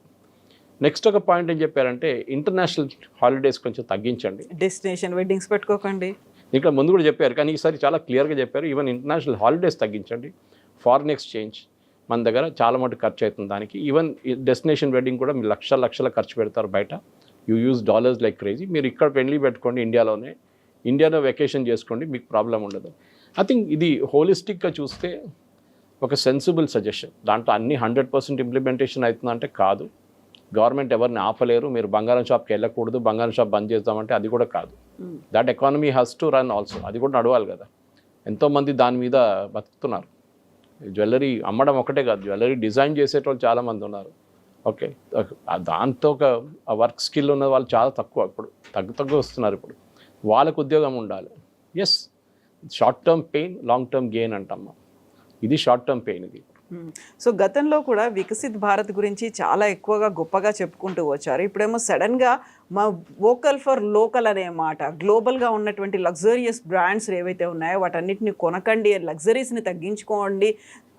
నెక్స్ట్ ఒక పాయింట్ ఏం చెప్పారంటే, ఇంటర్నేషనల్ హాలిడేస్ కొంచెం తగ్గించండి. డెస్టినేషన్ వెడ్డింగ్స్ పెట్టుకోకండి. ఇక్కడ ముందు కూడా చెప్పారు, కానీ ఈసారి చాలా క్లియర్గా చెప్పారు. ఈవెన్ ఇంటర్నేషనల్ హాలిడేస్ తగ్గించండి. ఫారిన్ ఎక్స్చేంజ్ మన దగ్గర చాలా మటుకు ఖర్చు అవుతుంది దానికి. ఈవెన్ డెస్టినేషన్ వెడ్డింగ్ కూడా మీరు లక్షల ఖర్చు పెడతారు బయట. You use dollars like crazy. మీరు ఇక్కడ పెళ్లి పెట్టుకోండి ఇండియాలో వెకేషన్ చేసుకోండి, మీకు ప్రాబ్లం ఉండదు. ఐ థింక్ ఇది హోలిస్టిక్గా చూస్తే ఒక సెన్సిబుల్ సజెషన్. దాంట్లో అన్ని 100% ఇంప్లిమెంటేషన్ అవుతుందంటే కాదు. గవర్నమెంట్ ఎవరిని ఆపలేరు. మీరు బంగారం షాప్కి వెళ్ళకూడదు, బంగారం షాప్ బంద్ చేద్దామంటే అది కూడా కాదు. That economy has to run also. అది కూడా నడవాలి కదా. ఎంతోమంది దాని మీద బతుకుతున్నారు. జ్యువెలరీ అమ్మడం ఒకటే కాదు, జ్యువెలరీ డిజైన్ చేసేటోళ్ళు చాలామంది ఉన్నారు. ఓకే, దాంతో ఒక వర్క్ స్కిల్ ఉన్న వాళ్ళు చాలా తక్కువ. ఇప్పుడు తగ్గు వస్తున్నారు. ఇప్పుడు వాళ్ళకు ఉద్యోగం ఉండాలి. Yes, short term pain, long term gain అంటమ్మా. ఇది షార్ట్ టర్మ్ పెయిన్ ఇది. సో గతంలో కూడా వికసిత్ భారత్ గురించి చాలా ఎక్కువగా గొప్పగా చెప్పుకుంటూ వచ్చారు. ఇప్పుడేమో సడన్గా మా వోకల్ ఫర్ లోకల్ అనే మాట, గ్లోబల్గా ఉన్నటువంటి లగ్జరియస్ బ్రాండ్స్ ఏవైతే ఉన్నాయో వాటన్నిటిని కొనకండి, లగ్జరీస్ని తగ్గించుకోండి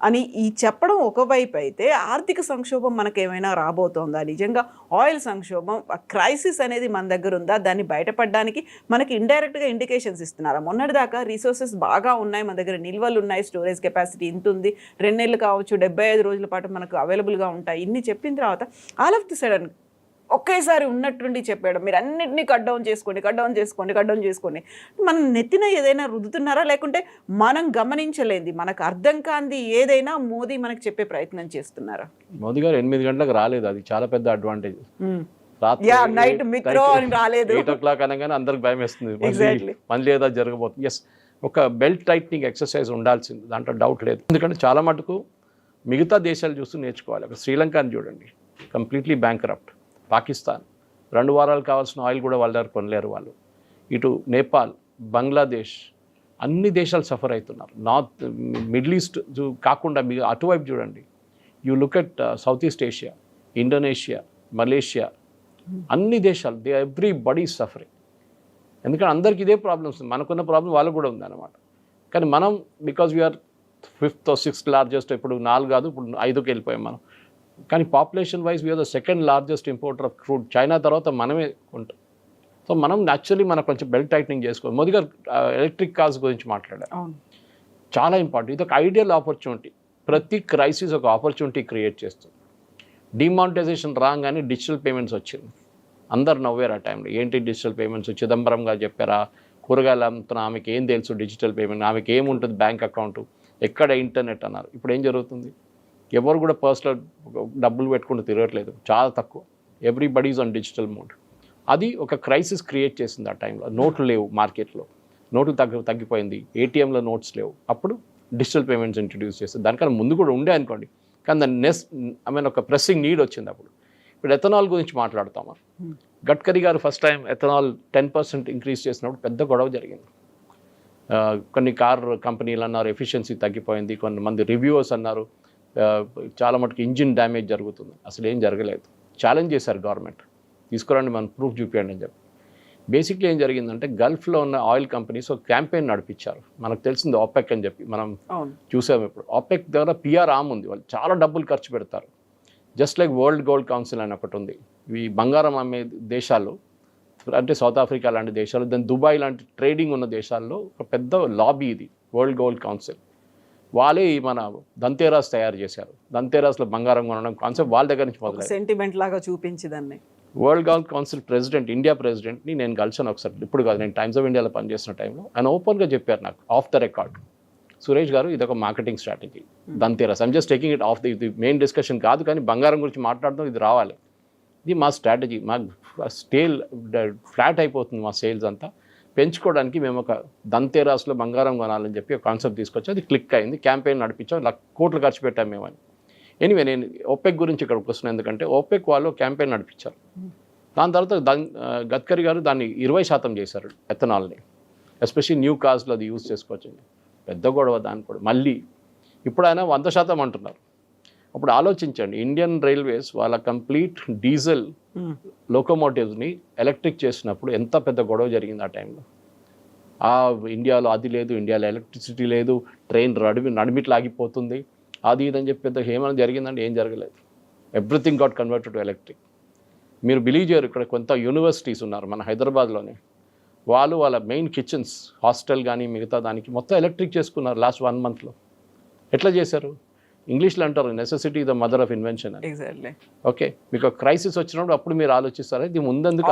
అని ఈ చెప్పడం ఒకవైపు అయితే, ఆర్థిక సంక్షోభం మనకేమైనా రాబోతోందా? నిజంగా ఆయిల్ సంక్షోభం, క్రైసిస్ అనేది మన దగ్గర ఉందా? దాన్ని బయటపడడానికి మనకి ఇండైరెక్ట్గా ఇండికేషన్స్ ఇస్తున్నారా? మొన్నటిదాకా రిసోర్సెస్ బాగా ఉన్నాయి, మన దగ్గర నిల్వలు ఉన్నాయి, స్టోరేజ్ కెపాసిటీ ఇంత ఉంది, 2 నెలలు కావచ్చు, 75 రోజుల పాటు మనకు అవైలబుల్గా ఉంటాయి, ఇన్ని చెప్పిన తర్వాత ఆల్ ఆఫ్ ది సడన్ ఒకేసారి ఉన్నట్టుండి చెప్పాడు, మీరు అన్నింటినీ కట్ డౌన్ చేసుకోండి. మనం నెత్తిన ఏదైనా రుద్దుతున్నారా, లేకుంటే మనం గమనించలేంది, మనకు అర్థం కాంది ఏదైనా మోదీ మనకు చెప్పే ప్రయత్నం చేస్తున్నారా? మోదీ గారు 8 గంటలకు రాలేదు, అది చాలా పెద్ద అడ్వాంటేజ్. నైట్ మిక్రో అని రాలేదు, 8 o'clock అనగానే అందరికి భయం వేస్తుంది, మళ్ళీ ఏదో జరగబోతుంది. ఎస్, ఒక బెల్ట్ టైట్నింగ్ ఎక్సర్సైజ్ ఉండాల్సింది, దాంట్లో డౌట్ లేదు. ఎందుకంటే చాలా మటుకు మిగతా దేశాలు చూస్తూ నేర్చుకోవాలి. ఒక శ్రీలంకని చూడండి, కంప్లీట్లీ బ్యాంక్రప్ట్. పాకిస్తాన్ 2 వారాలు కావాల్సిన ఆయిల్ కూడా వాళ్ళ దగ్గర కొనలేరు వాళ్ళు. ఇటు నేపాల్, బంగ్లాదేశ్, అన్ని దేశాలు సఫర్ అవుతున్నారు. నార్త్ మిడిల్ ఈస్ట్ కాకుండా మీరు అటువైపు చూడండి. You look at south east Asia, Indonesia, Malaysia, అన్ని దేశాలు ఎవ్రీబడీ ఈజ్ సఫరింగ్. ఎందుకంటే అందరికీ ఇదే ప్రాబ్లమ్స్. మనకున్న ప్రాబ్లం వాళ్ళకు కూడా ఉందన్నమాట. కానీ మనం because we are 5th or 6th largest, ఇప్పుడు 4 కాదు, ఇప్పుడు 5కి వెళ్ళిపోయాం మనం. కానీ population wise we're the 2nd largest importer of crude. China తర్వాత మనమే ఉంటాం. సో మనం న్యాచురలీ మనకు కొంచెం బెల్ట్ టైట్నింగ్ చేసుకోవాలి. మోదీ గారు ఎలక్ట్రిక్ కార్స్ గురించి మాట్లాడారు, చాలా ఇంపార్టెంట్. ఇది ఒక ఐడియల్ ఆపర్చునిటీ. ప్రతి క్రైసిస్ ఒక ఆపర్చునిటీ క్రియేట్ చేస్తుంది. డిమానిటైజేషన్ రాగానే డిజిటల్ పేమెంట్స్ వచ్చింది, అందరు నవ్వారు ఆ టైంలో. ఏంటి డిజిటల్ పేమెంట్స్? చిదంబరం గారు చెప్పారా, కూరగాయలు అమ్ముతున్న ఆమెకి ఏం తెలుసు డిజిటల్ పేమెంట్, ఆమెకి ఏముంటుంది బ్యాంక్ అకౌంట్, ఎక్కడ ఇంటర్నెట్ అన్నారు. ఇప్పుడు ఏం జరుగుతుంది? ఎవరు కూడా పర్సనల్ డబ్బులు పెట్టుకుంటూ తిరగట్లేదు, చాలా తక్కువ. Everybody's on digital mode. అది ఒక క్రైసిస్ క్రియేట్ చేసింది ఆ టైంలో. నోట్లు లేవు మార్కెట్లో, నోట్లు తగ్గిపోయింది, ఏటీఎంలో నోట్స్ లేవు. అప్పుడు డిజిటల్ పేమెంట్స్ ఇంట్రడ్యూస్ చేస్తుంది. దానికన్నా ముందు కూడా ఉండే అనుకోండి, కానీ దాన్ని ఒక ప్రెస్సింగ్ నీడ్ వచ్చింది అప్పుడు. ఇప్పుడు ఎథనాల్ గురించి మాట్లాడుతామా, గడ్కరీ గారు ఫస్ట్ టైం ఎథనాల్ 10% ఇంక్రీజ్ చేసినప్పుడు పెద్ద గొడవ జరిగింది. కొన్ని కార్ కంపెనీలు అన్నారు ఎఫిషియన్సీ తగ్గిపోయింది, కొంతమంది రివ్యూవర్స్ అన్నారు చాలా మటుకు ఇంజిన్ డ్యామేజ్ జరుగుతుంది. అసలు ఏం జరగలేదు. ఛాలెంజ్ చేశారు గవర్నమెంట్, తీసుకురండి మనం ప్రూఫ్ చూపించండి అని చెప్పి. బేసిక్లీ ఏం జరిగిందంటే, గల్ఫ్లో ఉన్న ఆయిల్ కంపెనీస్ ఒక క్యాంపెయిన్ నడిపించారు. మనకు తెలిసింది OPEC అని చెప్పి మనం చూసాము. ఇప్పుడు OPEC దగ్గర PR ఆర్మ్ ఉంది, వాళ్ళు చాలా డబ్బులు ఖర్చు పెడతారు. Just like world Gold council అని ఒకటి ఉంది. ఈ బంగారం అమ్మే దేశాలు అంటే సౌత్ ఆఫ్రికా లాంటి దేశాలు, దాని దుబాయ్ లాంటి ట్రేడింగ్ ఉన్న దేశాల్లో ఒక పెద్ద లాబీ ఇది వరల్డ్ గోల్డ్ కౌన్సిల్. వాళ్ళే మన దంతేరాస్ తయారు చేశారు. దంతేరాస్లో బంగారం కొనడం కాన్సెప్ట్ వాళ్ళ దగ్గర నుంచి మొదలైంది. సెంటిమెంట్ లాగా చూపించిందాన్ని. World Gold Council president, India ప్రెసిడెంట్ని నేను కలిసాను ఒకసారి, ఇప్పుడు కాదు, నేను టైమ్స్ ఆఫ్ ఇండియాలో పనిచేసిన టైంలో. ఆయన ఓపెన్గా చెప్పారు నాకు ఆఫ్ ద రికార్డ్, సురేష్ గారు ఇది ఒక marketing strategy Dhanteras. I'm just taking it of the main discussion కాదు, కానీ బంగారం గురించి మాట్లాడడం ఇది రావాలి. ఇది మా స్ట్రాటజీ. మా స్టేల్ ఫ్లాట్ అయిపోతుంది మా సేల్స్ అంతా. పెంచుకోవడానికి మేము ఒక ధన్తెరస్లో బంగారం కొనాలని చెప్పి ఒక కాన్సెప్ట్ తీసుకొచ్చి అది క్లిక్ అయింది. క్యాంపెయిన్ నడిపించాం, కోట్లు ఖర్చు పెట్టాం మేము అని. ఎనీవే నేను ఓపెక్ గురించి ఇక్కడికి వస్తున్నాను, ఎందుకంటే ఓపెక్ వాళ్ళు క్యాంపెయిన్ నడిపించారు. దాని తర్వాత గడ్కరీ గారు దాన్ని 20% చేశారు ఎథనాల్ని, ఎస్పెషల్లీ న్యూ కార్స్లో అది యూజ్ చేసుకోవచ్చు. పెద్ద గొడవ దాన్ని కూడా. మళ్ళీ ఇప్పుడు ఆయన 100% అంటున్నారు. అప్పుడు ఆలోచించండి, ఇండియన్ రైల్వేస్ వాళ్ళ కంప్లీట్ డీజిల్ లోకోమోటివ్స్ని ఎలక్ట్రిక్ చేసినప్పుడు ఎంత పెద్ద గొడవ జరిగింది ఆ టైంలో. ఇండియాలో అది లేదు, ఇండియాలో ఎలక్ట్రిసిటీ లేదు, ట్రైన్ నడిమిట్లు ఆగిపోతుంది, అది ఇదని చెప్పి పెద్ద ఏమైనా జరిగిందంటే ఏం జరగలేదు. Everything got converted to electric. మీరు బిలీవ్ చేయరు, ఇక్కడ కొంత యూనివర్సిటీస్ ఉన్నారు మన హైదరాబాద్లోనే, వాళ్ళ మెయిన్ కిచెన్స్ హాస్టల్ కానీ మిగతా దానికి మొత్తం ఎలక్ట్రిక్ చేసుకున్నారు లాస్ట్ 1 monthలో. ఎట్లా చేశారు? ఇంగ్లీష్లో అంటారు necessity the mother of invention అని. ఓకే, మీకు క్రైసిస్ వచ్చినప్పుడు అప్పుడు మీరు ఆలోచిస్తారు ఇది ముందెందుకు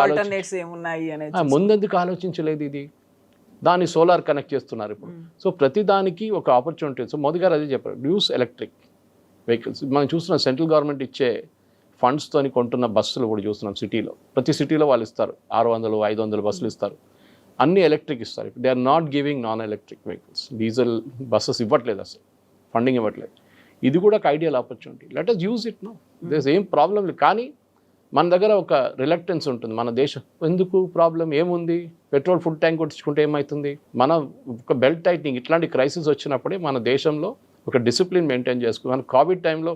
ఆలోచించలేదు ఇది. దాన్ని సోలార్ కనెక్ట్ చేస్తున్నారు ఇప్పుడు. సో ప్రతి దానికి ఒక ఆపర్చునిటీ. సో మోదీ గారు అదే చెప్పారు, యూస్ ఎలక్ట్రిక్ వెహికల్స్. మనం చూస్తున్నాం సెంట్రల్ గవర్నమెంట్ ఇచ్చే ఫండ్స్తోని కొంటున్న బస్సులు కూడా చూస్తున్నాం సిటీలో. ప్రతి సిటీలో వాళ్ళు ఇస్తారు 600-500 బస్సులు ఇస్తారు, అన్నీ ఎలక్ట్రిక్ ఇస్తారు. They are not giving non electric vehicles. Diesel buses ఇవ్వట్లేదు, అసలు ఫండింగ్ ఇవ్వట్లేదు. ఇది కూడా ఒక ideal opportunity. Let us use it. No there is ఏం ప్రాబ్లం లేదు. కానీ మన దగ్గర ఒక రిలక్టెన్స్ ఉంటుంది. మన దేశం ఎందుకు ప్రాబ్లం ఏముంది, పెట్రోల్ ఫుల్ ట్యాంక్ కొట్టించుకుంటే ఏమవుతుంది. మన ఒక బెల్ట్ టైట్నింగ్ ఇట్లాంటి క్రైసిస్ వచ్చినప్పుడే మన దేశంలో ఒక డిసిప్లిన్ మెయింటైన్ చేసుకుని. మన కోవిడ్ టైంలో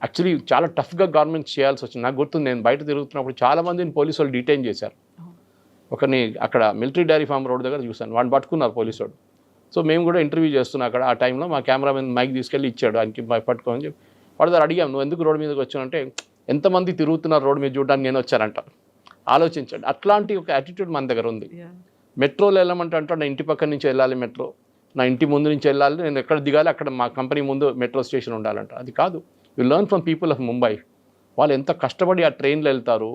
యాక్చువల్లీ చాలా టఫ్గా గవర్నమెంట్ చేయాల్సి వచ్చింది. నాకు గుర్తుంది, నేను బయట తిరుగుతున్నప్పుడు చాలామందిని పోలీసు వాళ్ళు డిటైన్ చేశారు. ఒకరిని అక్కడ మిలిటరీ డైరీ ఫామ్ రోడ్ దగ్గర చూశాను, వాడిని పట్టుకున్నారు పోలీసు వాడు. సో మేము కూడా ఇంటర్వ్యూ చేస్తున్నాం అక్కడ. ఆ టైంలో మా కెమెరామెన్ మైక్ తీసుకెళ్ళి ఇచ్చాడు ఆయనకి పట్టుకోని చెప్పి. వాడు దగ్గర అడిగాం, నువ్వు ఎందుకు రోడ్డు మీదకి వచ్చానంటే ఎంతమంది తిరుగుతున్నారు రోడ్డు మీద చూడడానికి నేను వచ్చానంట. ఆలోచించండి, అట్లాంటి ఒక యాటిట్యూడ్ మన దగ్గర ఉంది. మెట్రోలో వెళ్ళమంటే అంటాడు నా ఇంటి పక్కన నుంచి వెళ్ళాలి మెట్రో, నా ఇంటి ముందు నుంచి వెళ్ళాలి, నేను ఎక్కడ దిగాలి అక్కడ మా కంపెనీ ముందు మెట్రో స్టేషన్ ఉండాలంట. అది కాదు. You learn from people of Mumbai. వాళ్ళు ఎంత కష్టపడి ఆ ట్రైన్లో వెళ్తారు.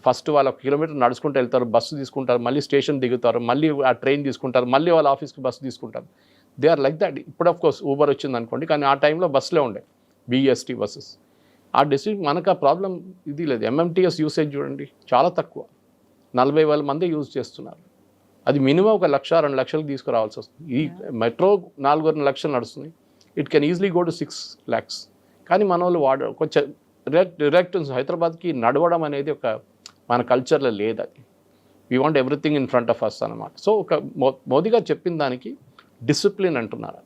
ఫస్ట్ వాళ్ళు 1 కిలోమీటర్ నడుచుకుంటూ వెళ్తారు, బస్సు తీసుకుంటారు, మళ్ళీ స్టేషన్ దిగుతారు, మళ్ళీ ఆ ట్రైన్ తీసుకుంటారు, మళ్ళీ వాళ్ళ ఆఫీస్కి బస్సు తీసుకుంటారు. They are like that. ఇప్పుడు ఆఫ్ కోర్స్ ఊబర్ వచ్చింది అనుకోండి, కానీ ఆ టైంలో బస్సులే ఉండే, BEST బస్సెస్. ఆ డిస్ట్రిక్ట్ మనకు ఆ ప్రాబ్లం ఇది లేదు. MMTS యూసేజ్ చూడండి చాలా తక్కువ, 40,000 మంది యూజ్ చేస్తున్నారు. అది మినిమం 1 లక్ష 2 లక్షలకు తీసుకురావాల్సి వస్తుంది. ఈ మెట్రో 4 లక్షలు నడుస్తుంది, it can easily go to 6 lakhs. కానీ మన వాళ్ళు కొంచెం రిలక్టెన్స్. హైదరాబాద్కి నడవడం అనేది ఒక మన కల్చర్లో లేదు. అది we want everything in front of us అన్నమాట. సో ఒక మోదీ గారు చెప్పిన దానికి డిసిప్లిన్ అంటున్నారు.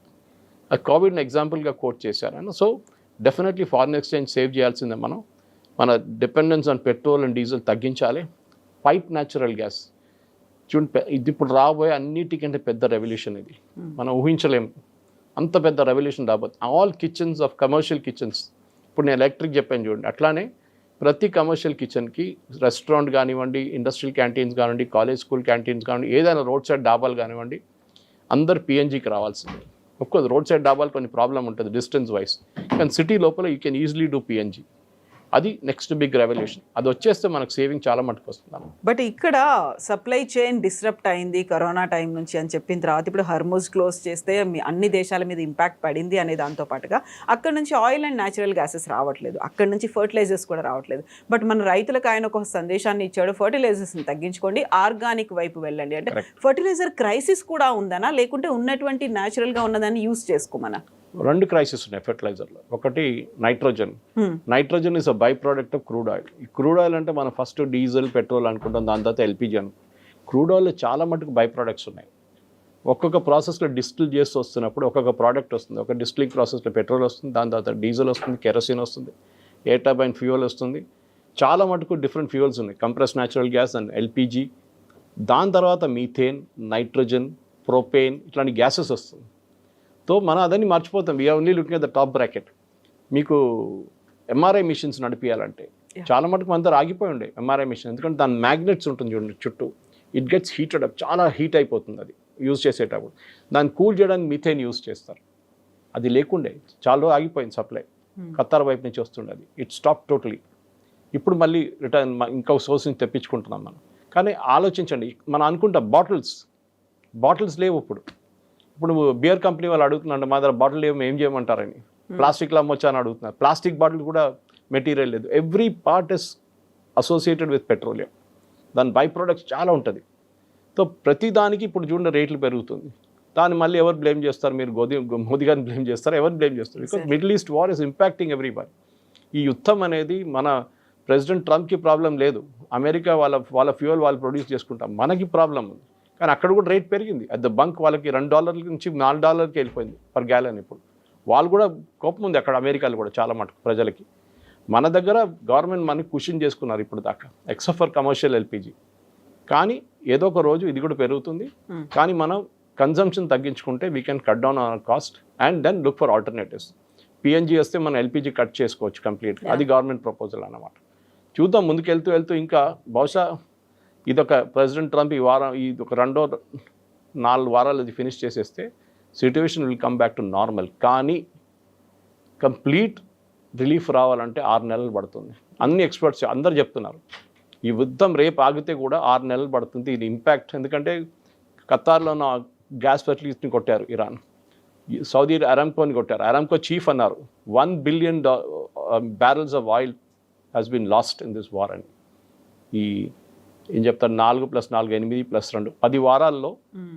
ఆ కోవిడ్ని ఎగ్జాంపుల్గా కోట్ చేశారు. So definitely foreign exchange save చేయాల్సిందే. మన dependence on petrol and diesel తగ్గించాలి. పైప్ న్యాచురల్ గ్యాస్ చూడండి, ఇది ఇప్పుడు రాబోయే అన్నిటికంటే పెద్ద రెవల్యూషన్. ఇది మనం ఊహించలేము, అంత పెద్ద రెవల్యూషన్ రాబోతుంది. All kitchens of commercial kitchens, ఇప్పుడు నేను ఎలక్ట్రిక్ చెప్పాను చూడండి, అట్లానే ప్రతి కమర్షియల్ కిచెన్కి రెస్టారెంట్ కానివ్వండి, ఇండస్ట్రియల్ క్యాంటీన్స్ కానివ్వండి, కాలేజ్ స్కూల్ క్యాంటీన్స్ కానివ్వండి, ఏదైనా రోడ్ సైడ్ డాబాలు కానివ్వండి, అందరు PNGకి రావాల్సిందే. ఒక్కోది రోడ్ సైడ్ డాబాలు కొన్ని ప్రాబ్లం ఉంటుంది డిస్టెన్స్ వైజ్, కానీ సిటీ లోపల you can easily do PNG. అది నెక్స్ట్ బిగ్ రెవల్యూషన్. అది వచ్చేస్తే మనకు సేవింగ్ చాలా మటుకు వస్తుంది. బట్ ఇక్కడ సప్లై చైన్ డిస్రప్ట్ అయింది కరోనా టైం నుంచి అని చెప్పిన తర్వాత ఇప్పుడు హర్ముజ్ క్లోజ్ చేస్తే అన్ని దేశాల మీద ఇంపాక్ట్ పడింది అనే దాంతో పాటుగా అక్కడ నుంచి ఆయిల్ అండ్ న్యాచురల్ గ్యాసెస్ రావట్లేదు, అక్కడ నుంచి ఫర్టిలైజర్స్ కూడా రావట్లేదు. బట్ మన రైతులకు ఆయన ఒక సందేశాన్ని ఇచ్చాడు, ఫర్టిలైజర్స్ని తగ్గించుకోండి, ఆర్గానిక్ వైపు వెళ్ళండి. అంటే ఫర్టిలైజర్ క్రైసిస్ కూడా ఉందనా, లేకుంటే ఉన్నటువంటి న్యాచురల్గా ఉన్నదాన్ని యూస్ చేసుకోమనా? 2 క్రైసిస్ ఉన్నాయి ఫెర్టిలైజర్లో. ఒకటి nitrogen. Nitrogen is a by product of crude oil. ఈ క్రూడ్ ఆయిల్ అంటే మనం ఫస్ట్ డీజిల్ పెట్రోల్ అనుకుంటాం, దాని తర్వాత LPG క్రూడ్ ఆయిల్లో చాలా మటుకు బై ప్రోడక్ట్స్ ఉన్నాయి. ఒక్కొక్క ప్రాసెస్లో డిస్టిల్ చేస్తూ వస్తున్నప్పుడు ఒక్కొక్క ప్రోడక్ట్ వస్తుంది. ఒక డిస్టిలింగ్ ప్రాసెస్లో పెట్రోల్ వస్తుంది, దాని తర్వాత డీజిల్ వస్తుంది, కెరసిన్ వస్తుంది, ఎయిర్ టర్బైన్ ఫ్యూయల్ వస్తుంది. చాలా మటుకు డిఫరెంట్ ఫ్యూయల్స్ ఉన్నాయి, compress natural gas and LPG. దాని తర్వాత మీథేన్, నైట్రోజన్, ప్రొపేన్ ఇట్లాంటి గ్యాసెస్ వస్తుంది. సో మనం అదని మర్చిపోతాం. We're only looking at the top bracket. మీకు MRI మిషన్స్ నడిపించాలంటే చాలా మటుకు మన దగ్గర ఆగిపోయి ఉండే MRI మిషన్, ఎందుకంటే దాని మ్యాగ్నెట్స్ ఉంటుంది చూడండి చుట్టూ, ఇట్ గెట్స్ హీటెడ్ అప్, చాలా హీట్ అయిపోతుంది అది యూజ్ చేసేటప్పుడు. దాన్ని కూల్ చేయడానికి మీథేన్ యూజ్ చేస్తారు. అది లేకుండే చాలా ఆగిపోయింది సప్లై, ఖతార్ వైపు నుంచి వస్తుండే అది, ఇట్ స్టాప్ టోటలీ. ఇప్పుడు మళ్ళీ రిటర్న్ ఇంకో సోర్స్ నుంచి తెప్పించుకుంటున్నాం మనం. కానీ ఆలోచించండి, మనం అనుకుంటాం బాటిల్స్ లేవు. ఇప్పుడు ఇప్పుడు బియర్ కంపెనీ వాళ్ళు అడుగుతున్నారు మా దగ్గర బాటిల్ ఏం చేయమంటారని, ప్లాస్టిక్లో అమ్మొచ్చా అని అడుగుతున్నారు. ప్లాస్టిక్ బాటిల్ కూడా మెటీరియల్ లేదు. Every part is associated with petroleum. దాని బై ప్రొడక్ట్స్ చాలా ఉంటుంది. సో ప్రతి దానికి ఇప్పుడు చూడండి రేట్లు పెరుగుతుంది. దాన్ని మళ్ళీ ఎవరు బ్లేమ్ చేస్తారు? మీరు మోదీ గారిని బ్లేమ్ చేస్తారు, ఎవరిని బ్లేమ్ చేస్తారు? Because middle east war is impacting everybody. ఈ యుద్ధం అనేది మన ప్రెసిడెంట్ ట్రంప్కి ప్రాబ్లం లేదు. అమెరికా వాళ్ళ ఫ్యూయల్ వాళ్ళు ప్రొడ్యూస్ చేసుకుంటాం, మనకి ప్రాబ్లం ఉంది. కానీ అక్కడ కూడా రేట్ పెరిగింది. అట్ ద బంక్ వాళ్ళకి $2 నుంచి $4కి వెళ్ళిపోయింది పర్ గ్యాలన్. ఇప్పుడు వాళ్ళు కూడా కోపం ఉంది అక్కడ అమెరికాలో కూడా చాలా మటుకు ప్రజలకి. మన దగ్గర గవర్నమెంట్ మనకి కుషన్ చేసుకున్నారు ఇప్పుడు దాకా, ఎక్సెప్ట్ ఫర్ కమర్షియల్ ఎల్పిజి. కానీ ఏదో ఒక రోజు ఇది కూడా పెరుగుతుంది. కానీ మనం కన్జంప్షన్ తగ్గించుకుంటే we can cut down our cost and then look for alternatives. PNG వస్తే మనం ఎల్పిజి కట్ చేసుకోవచ్చు కంప్లీట్గా. అది గవర్నమెంట్ ప్రపోజల్ అన్నమాట. చూద్దాం ముందుకు వెళ్తూ ఇంకా బహుశా ఇదొక ప్రెసిడెంట్ ట్రంప్ ఇది ఒక 2-4 వారాలు ఇది ఫినిష్ చేసేస్తే situation will come back to normal. కానీ కంప్లీట్ రిలీఫ్ రావాలంటే 6 నెలలు పడుతుంది. అన్ని ఎక్స్పర్ట్స్ అందరు చెప్తున్నారు ఈ యుద్ధం రేపు ఆగితే కూడా 6 నెలలు పడుతుంది. ఇది ఇంపాక్ట్ ఎందుకంటే ఖతార్లో ఉన్న గ్యాస్ ఫెసిలిటీస్ని కొట్టారు ఇరాన్, సౌదీ అరామ్కోని కొట్టారు. అరామ్కో చీఫ్ అన్నారు 1 billion barrels of oil has been lost in this war అని. ఈ ఏం చెప్తారు 4 + 4 8 + 2 10 వారాల్లో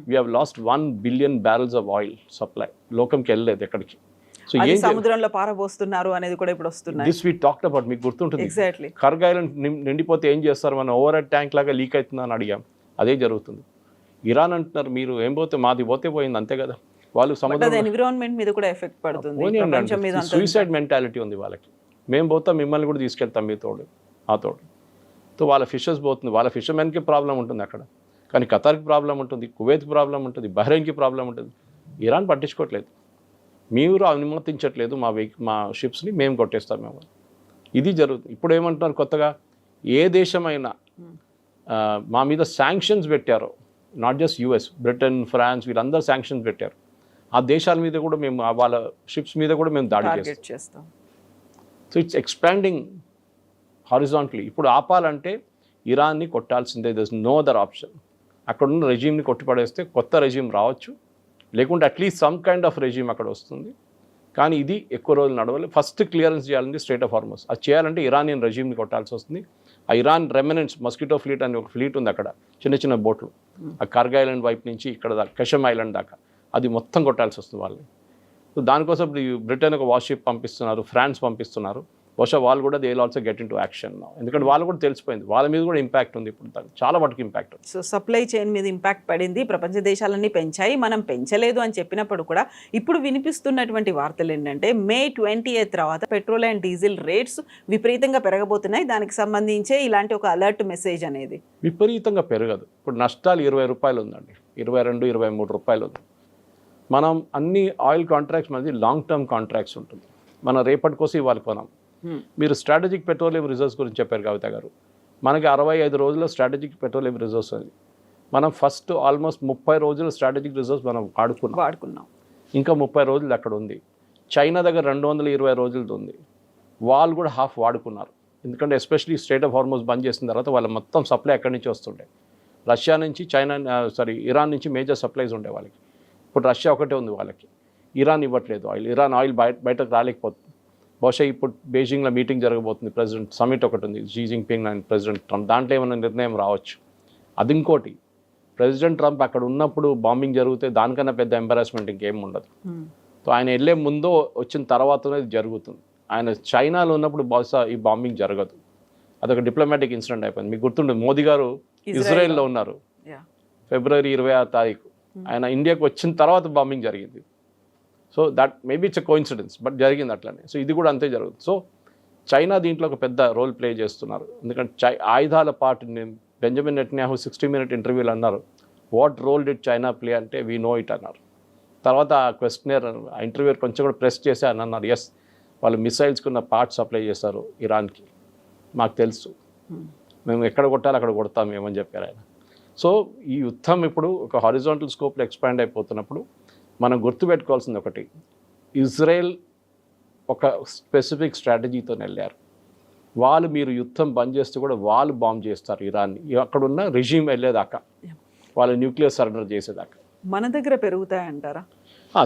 we have lost 1 billion barrels of oil supply. లోకంకి వెళ్ళలేదు ఎక్కడికి. సో అది సముద్రంలో పారబోస్తున్నారు అనేది కూడా ఇప్పుడు వస్తుంది. దిస్ వీ టాక్డ్ అబౌట్, మీకు గుర్తుంటుంది కర్గ్ ఐలాండ్ నిండిపోతే ఏం చేస్తారు, మనం ఓవర్ హెడ్ ట్యాంక్ లాగా లీక్ అవుతుందని అడిగాం. అదే జరుగుతుంది. ఇరాన్ అంటున్నారు మీరు ఏం పోతే మాది పోయింది అంతే కదా. వాళ్ళు సముద్రం ఎన్విరాన్మెంట్ మీద కూడా ఎఫెక్ట్ పడుతుంది. సూసైడ్ మెంటాలిటీ ఉంది వాళ్ళకి. మేము పోతాం మిమ్మల్ని కూడా తీసుకెళ్తాం మీ తోడు ఆ తోడు. సో వాళ్ళ ఫిషెస్ పోతుంది, వాళ్ళ ఫిషర్మెన్కి ప్రాబ్లం ఉంటుంది అక్కడ. కానీ ఖతార్కి ప్రాబ్లం ఉంటుంది, కువైత్కి ప్రాబ్లం ఉంటుంది, బహ్రెయిన్కి ప్రాబ్లం ఉంటుంది. ఇరాన్ పట్టించుకోవట్లేదు. మీరు అనుమతించట్లేదు మా షిప్స్ని, మేము కొట్టేస్తాం మేము. ఇది జరుగుతుంది. ఇప్పుడు ఏమంటున్నారు కొత్తగా, ఏ దేశమైనా మా మీద శాంక్షన్స్ పెట్టారో, not just US, Britain, France వీళ్ళందరూ శాంక్షన్స్ పెట్టారు. ఆ దేశాల మీద కూడా మేము వాళ్ళ షిప్స్ మీద కూడా మేము దాడి చేస్తాం. So it's expanding horizontally. ఇప్పుడు ఆపాలంటే ఇరాన్ని కొట్టాల్సిందే, there is no other option. అక్కడున్న రెజీమ్ని కొట్టిపడేస్తే కొత్త రెజీమ్ రావచ్చు, లేకుంటే at least some kind of regime అక్కడ వస్తుంది. కానీ ఇది ఎక్కువ రోజులు నడవాలి. ఫస్ట్ క్లియరెన్స్ చేయాలంటే స్ట్రైట్ ఆఫ్ హార్మస్. అది చేయాలంటే ఇరానియన్ రెజీమ్ని కొట్టాల్సి వస్తుంది. ఆ ఇరాన్ రెమినెంట్స్ మస్కిటో ఫ్లీట్ అని ఒక ఫ్లీట్ ఉంది అక్కడ, చిన్న బోట్లు, ఆ కర్గ్ ఐలాండ్ వైపు నుంచి ఇక్కడ దాకా కషమ్ ఐలాండ్ దాకా, అది మొత్తం కొట్టాల్సి వస్తుంది వాళ్ళని. సో దానికోసం ఇప్పుడు బ్రిటన్ ఒక వార్షిప్ పంపిస్తున్నారు, ఫ్రాన్స్ పంపిస్తున్నారు. బహుశా వాళ్ళు కూడా they will also get in to action. ఎందుకంటే వాళ్ళు కూడా తెలిసిపోయింది, వాళ్ళ మీద కూడా ఇంపాక్ట్ ఉంది ఇప్పుడు, చాలా వాటికి ఇంపాక్ట్ ఉంది. సో సప్లై చైన్ మీద ఇంపాక్ట్ పడింది. ప్రపంచ దేశాలన్నీ పెంచాయి, మనం పెంచలేదు అని చెప్పినప్పుడు కూడా ఇప్పుడు వినిపిస్తున్నటువంటి వార్తలు ఏంటంటే May 20th తర్వాత పెట్రోల్ అండ్ డీజిల్ రేట్స్ విపరీతంగా పెరగబోతున్నాయి. దానికి సంబంధించే ఇలాంటి ఒక అలర్ట్ మెసేజ్ అనేది. విపరీతంగా పెరగదు. ఇప్పుడు నష్టాలు ₹20 ఉందండి, ₹22-23 ఉంది. మనం అన్ని ఆయిల్ కాంట్రాక్ట్స్ మనది లాంగ్ టర్మ్ కాంట్రాక్ట్స్ ఉంటుంది. మనం రేపటి కోసం ఇవాళ కొనం. మీరు స్ట్రాటజిక్ పెట్రోలియం రిజర్వ్స్ గురించి చెప్పారు కవిత గారు. మనకి 65 రోజుల స్ట్రాటజిక్ పెట్రోలియం రిజర్వ్స్ ఉంది. మనం ఫస్ట్ ఆల్మోస్ట్ 30 రోజుల స్ట్రాటజిక్ రిజర్వ్స్ మనం వాడుకున్నాం. ఇంకా 30 రోజులు అక్కడ ఉంది. చైనా దగ్గర 220 రోజులది ఉంది. వాళ్ళు కూడా హాఫ్ వాడుకున్నారు. ఎందుకంటే ఎస్పెషలీ స్ట్రైట్ ఆఫ్ హార్మోస్ బంద్ చేసిన తర్వాత వాళ్ళ మొత్తం సప్లై ఎక్కడి నుంచి వస్తుండే, రష్యా నుంచి, ఇరాన్ నుంచి మేజర్ సప్లైస్ ఉండే వాళ్ళకి. ఇప్పుడు రష్యా ఒకటే ఉంది వాళ్ళకి, ఇరాన్ ఇవ్వట్లేదు ఆయిల్. ఇరాన్ ఆయిల్ బయటకు రాలేకపోతుంది. బహుశా ఇప్పుడు బీజింగ్లో మీటింగ్ జరగబోతుంది, ప్రెసిడెంట్ సమిట్ ఒకటి ఉంది, Xi Jinping and president Trump. దాంట్లో ఏమైనా నిర్ణయం రావచ్చు. అది ఇంకోటి, ప్రెసిడెంట్ ట్రంప్ అక్కడ ఉన్నప్పుడు బాంబింగ్ జరిగితే దానికన్నా పెద్ద ఎంబారాస్మెంట్ ఇంకేం ఉండదు. సో ఆయన వెళ్ళే ముందో వచ్చిన తర్వాతనే ఇది జరుగుతుంది. ఆయన చైనాలో ఉన్నప్పుడు బహుశా ఈ బాంబింగ్ జరగదు. అదొక డిప్లొమాటిక్ ఇన్సిడెంట్ అయిపోయింది. మీకు గుర్తుండదు, మోదీ గారు ఇజ్రాయెల్లో ఉన్నారు February 26. ఆయన ఇండియాకి వచ్చిన తర్వాత బాంబింగ్ జరిగింది. So that maybe it's a coincidence, but జరిగింది అట్లనే. సో ఇది కూడా అంతే జరుగుతుంది. సో చైనా దీంట్లో ఒక పెద్ద రోల్ ప్లే చేస్తున్నారు. ఎందుకంటే ఆయుధాల పార్ట్ బెంజమిన్ నెటన్యాహు 60-minute ఇంటర్వ్యూలు అన్నారు, what role did China play అంటే వీ నో ఇట్ అన్నారు. తర్వాత ఆ క్వశ్చనర్ ఆ ఇంటర్వ్యూ కొంచెం కూడా ప్రెస్ చేసి అని అన్నారు, ఎస్ వాళ్ళు మిసైల్స్కున్న పార్ట్స్ సప్లై చేస్తారు ఇరాన్కి, మాకు తెలుసు, మేము ఎక్కడ కొట్టాలి అక్కడ కొడతాం ఏమని చెప్పారు ఆయన. సో ఈ యుద్ధం ఇప్పుడు ఒక హారిజాంటల్ స్కోప్లో ఎక్స్పాండ్ అయిపోతున్నప్పుడు మనం గుర్తుపెట్టుకోవాల్సింది ఒకటి, ఇజ్రాయెల్ ఒక స్పెసిఫిక్ స్ట్రాటజీతో వెళ్ళారు. వాళ్ళు మీరు యుద్ధం బంద్ చేస్తే కూడా వాళ్ళు బాంబ్ చేస్తారు ఇరాన్ని, అక్కడున్న రెజీమ్ వెళ్ళేదాకా, వాళ్ళు న్యూక్లియర్ సరెండర్ చేసేదాకా. మన దగ్గర పెరుగుతాయంటారా?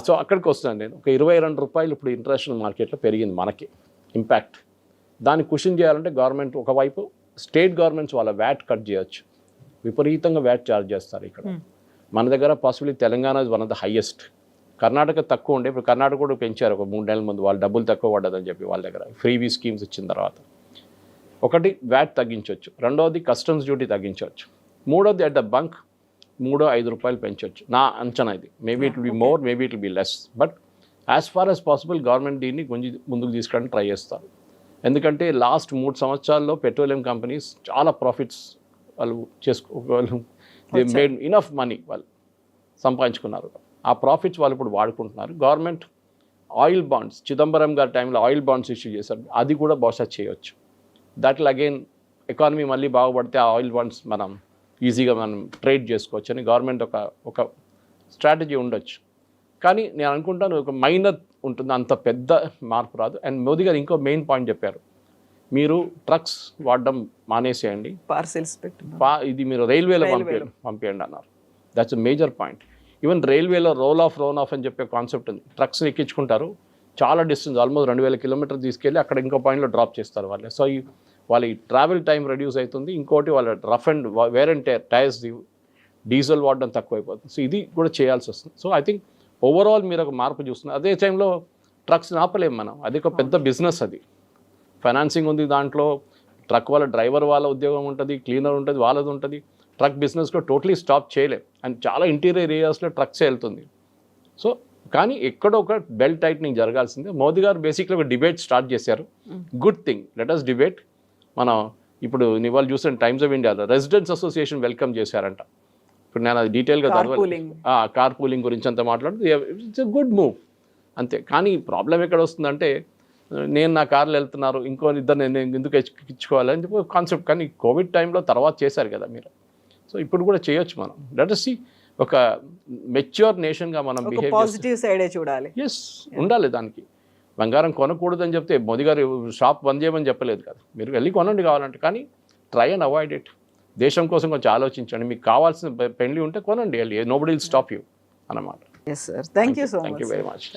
సో అక్కడికి వస్తున్నాను నేను. ఒక 22 రూపాయలు ఇప్పుడు ఇంటర్నేషనల్ మార్కెట్లో పెరిగింది మనకి ఇంపాక్ట్. దాన్ని కుషన్ చేయాలంటే గవర్నమెంట్ ఒకవైపు స్టేట్ గవర్నమెంట్స్ వాళ్ళ వ్యాట్ కట్ చేయొచ్చు. విపరీతంగా వ్యాట్ ఛార్జ్ చేస్తారు ఇక్కడ. మన దగ్గర possibly Telangana is one of the highest. Karnataka తక్కువ ఉండే, ఇప్పుడు కర్ణాటక కూడా పెంచారు ఒక 3 నెలల ముందు. వాళ్ళు డబ్బులు తక్కువ పడ్డదని చెప్పి వాళ్ళ దగ్గర ఫ్రీవీ స్కీమ్స్ ఇచ్చిన తర్వాత. ఒకటి వ్యాట్ తగ్గించవచ్చు, రెండవది కస్టమ్స్ డ్యూటీ తగ్గించవచ్చు, మూడోది అట్ ద బంక్ 3-5 రూపాయలు పెంచవచ్చు నా అంచనా. ఇది maybe it will be more, maybe it will be less, but as far as possible government దీన్ని కొంచెం ముందుకు తీసుకెళ్ళడానికి ట్రై చేస్తారు. ఎందుకంటే లాస్ట్ 3 సంవత్సరాల్లో పెట్రోలియం కంపెనీస్ చాలా ప్రాఫిట్స్ వాళ్ళు వాళ్ళు దే మేడ్ ఇనఫ్ మనీ, వాళ్ళు సంపాదించుకున్నారు. ఆ ప్రాఫిట్స్ వాళ్ళు ఇప్పుడు వాడుకుంటున్నారు. గవర్నమెంట్ ఆయిల్ బాండ్స్, చిదంబరం గారి టైంలో ఆయిల్ బాండ్స్ ఇష్యూ చేశారు, అది కూడా బహుశా చేయొచ్చు. దట్ విల్ అగైన్ ఎకానమీ మళ్ళీ బాగుపడితే ఆ ఆయిల్ బాండ్స్ మనం ఈజీగా మనం ట్రేడ్ చేసుకోవచ్చు అని గవర్నమెంట్ ఒక స్ట్రాటజీ ఉండొచ్చు. కానీ నేను అనుకుంటాను ఒక మైనర్ ఉంటుంది, అంత పెద్ద మార్పు రాదు. అండ్ మోదీ గారు ఇంకో మెయిన్ పాయింట్ చెప్పారు, మీరు ట్రక్స్ వాడడం మానేసేయండి, పార్సెల్స్ ఇది మీరు రైల్వేలో పంపించండి అన్నారు. That's a major point. Even రైల్వేలో రోల్ ఆఫ్ అని చెప్పే కాన్సెప్ట్ ఉంది. ట్రక్స్ని ఎక్కించుకుంటారు, చాలా డిస్టెన్స్ ఆల్మోస్ట్ 2000 కిలోమీటర్లు తీసుకెళ్ళి అక్కడ ఇంకో పాయింట్లో డ్రాప్ చేస్తారు వాళ్ళు. సో వాళ్ళ ట్రావెల్ టైం రెడ్యూస్ అవుతుంది. ఇంకోటి వాళ్ళ rough and wear and tyres diesel వాడడం తక్కువైపోతుంది. సో ఇది కూడా చేయాల్సి వస్తుంది. సో ఐ థింక్ ఓవరాల్ మీరు ఒక మార్పు చూస్తున్నారు. అదే టైంలో ట్రక్స్ ఆపలేము మనం, అది ఒక పెద్ద బిజినెస్, అది ఫైనాన్సింగ్ ఉంది దాంట్లో, ట్రక్ వాళ్ళ డ్రైవర్ వాళ్ళ ఉద్యోగం ఉంటుంది, క్లీనర్ ఉంటుంది, వాళ్ళది ఉంటుంది. ట్రక్ బిజినెస్ కూడా టోటలీ స్టాప్ చేయలేం. అండ్ చాలా ఇంటీరియర్ ఏరియాస్లో ట్రక్సే వెళ్తుంది. సో కానీ ఎక్కడో ఒక బెల్ట్ టైట్నింగ్ జరగాల్సిందే. మోదీ గారు బేసిక్లీ ఒక డిబేట్ స్టార్ట్ చేశారు. Good thing, let us debate. మనం ఇప్పుడు ఇవాళ చూసిన టైమ్స్ ఆఫ్ ఇండియాలో రెసిడెంట్స్ అసోసియేషన్ వెల్కమ్ చేశారంట. ఇప్పుడు నేను అది డీటెయిల్గా కార్ పూలింగ్ గురించి అంతా మాట్లాడుతూ ఇట్స్ ఎ గుడ్ మూవ్ అంతే. కానీ ప్రాబ్లం ఎక్కడ వస్తుందంటే, నేను నా కార్లో వెళ్తున్నారు, ఇంకో ఇద్దరు నేను ఎందుకు ఎక్కించుకోవాలని చెప్పి కాన్సెప్ట్. కానీ కోవిడ్ టైంలో తర్వాత చేశారు కదా మీరు, సో ఇప్పుడు కూడా చేయొచ్చు మనం. లెట్ us see ఒక మెచ్యూర్ నేషన్గా మనం బిహేవ్ పాజిటివ్ సైడే చూడాలి. ఎస్ ఉండాలి. దానికి బంగారం కొనకూడదని చెప్తే మోదీ గారు షాప్ బంద్ చేయమని చెప్పలేదు కదా, మీరు వెళ్ళి కొనండి కావాలంటే. కానీ ట్రై అండ్ అవాయిడ్ ఇట్. దేశం కోసం కొంచెం ఆలోచించండి. మీకు కావాల్సిన పెళ్లి ఉంటే కొనండి, వెళ్ళి నోబడీ విల్ స్టాప్ యూ అన్నమాట. Yes sir, thank you so much. Thank you very much.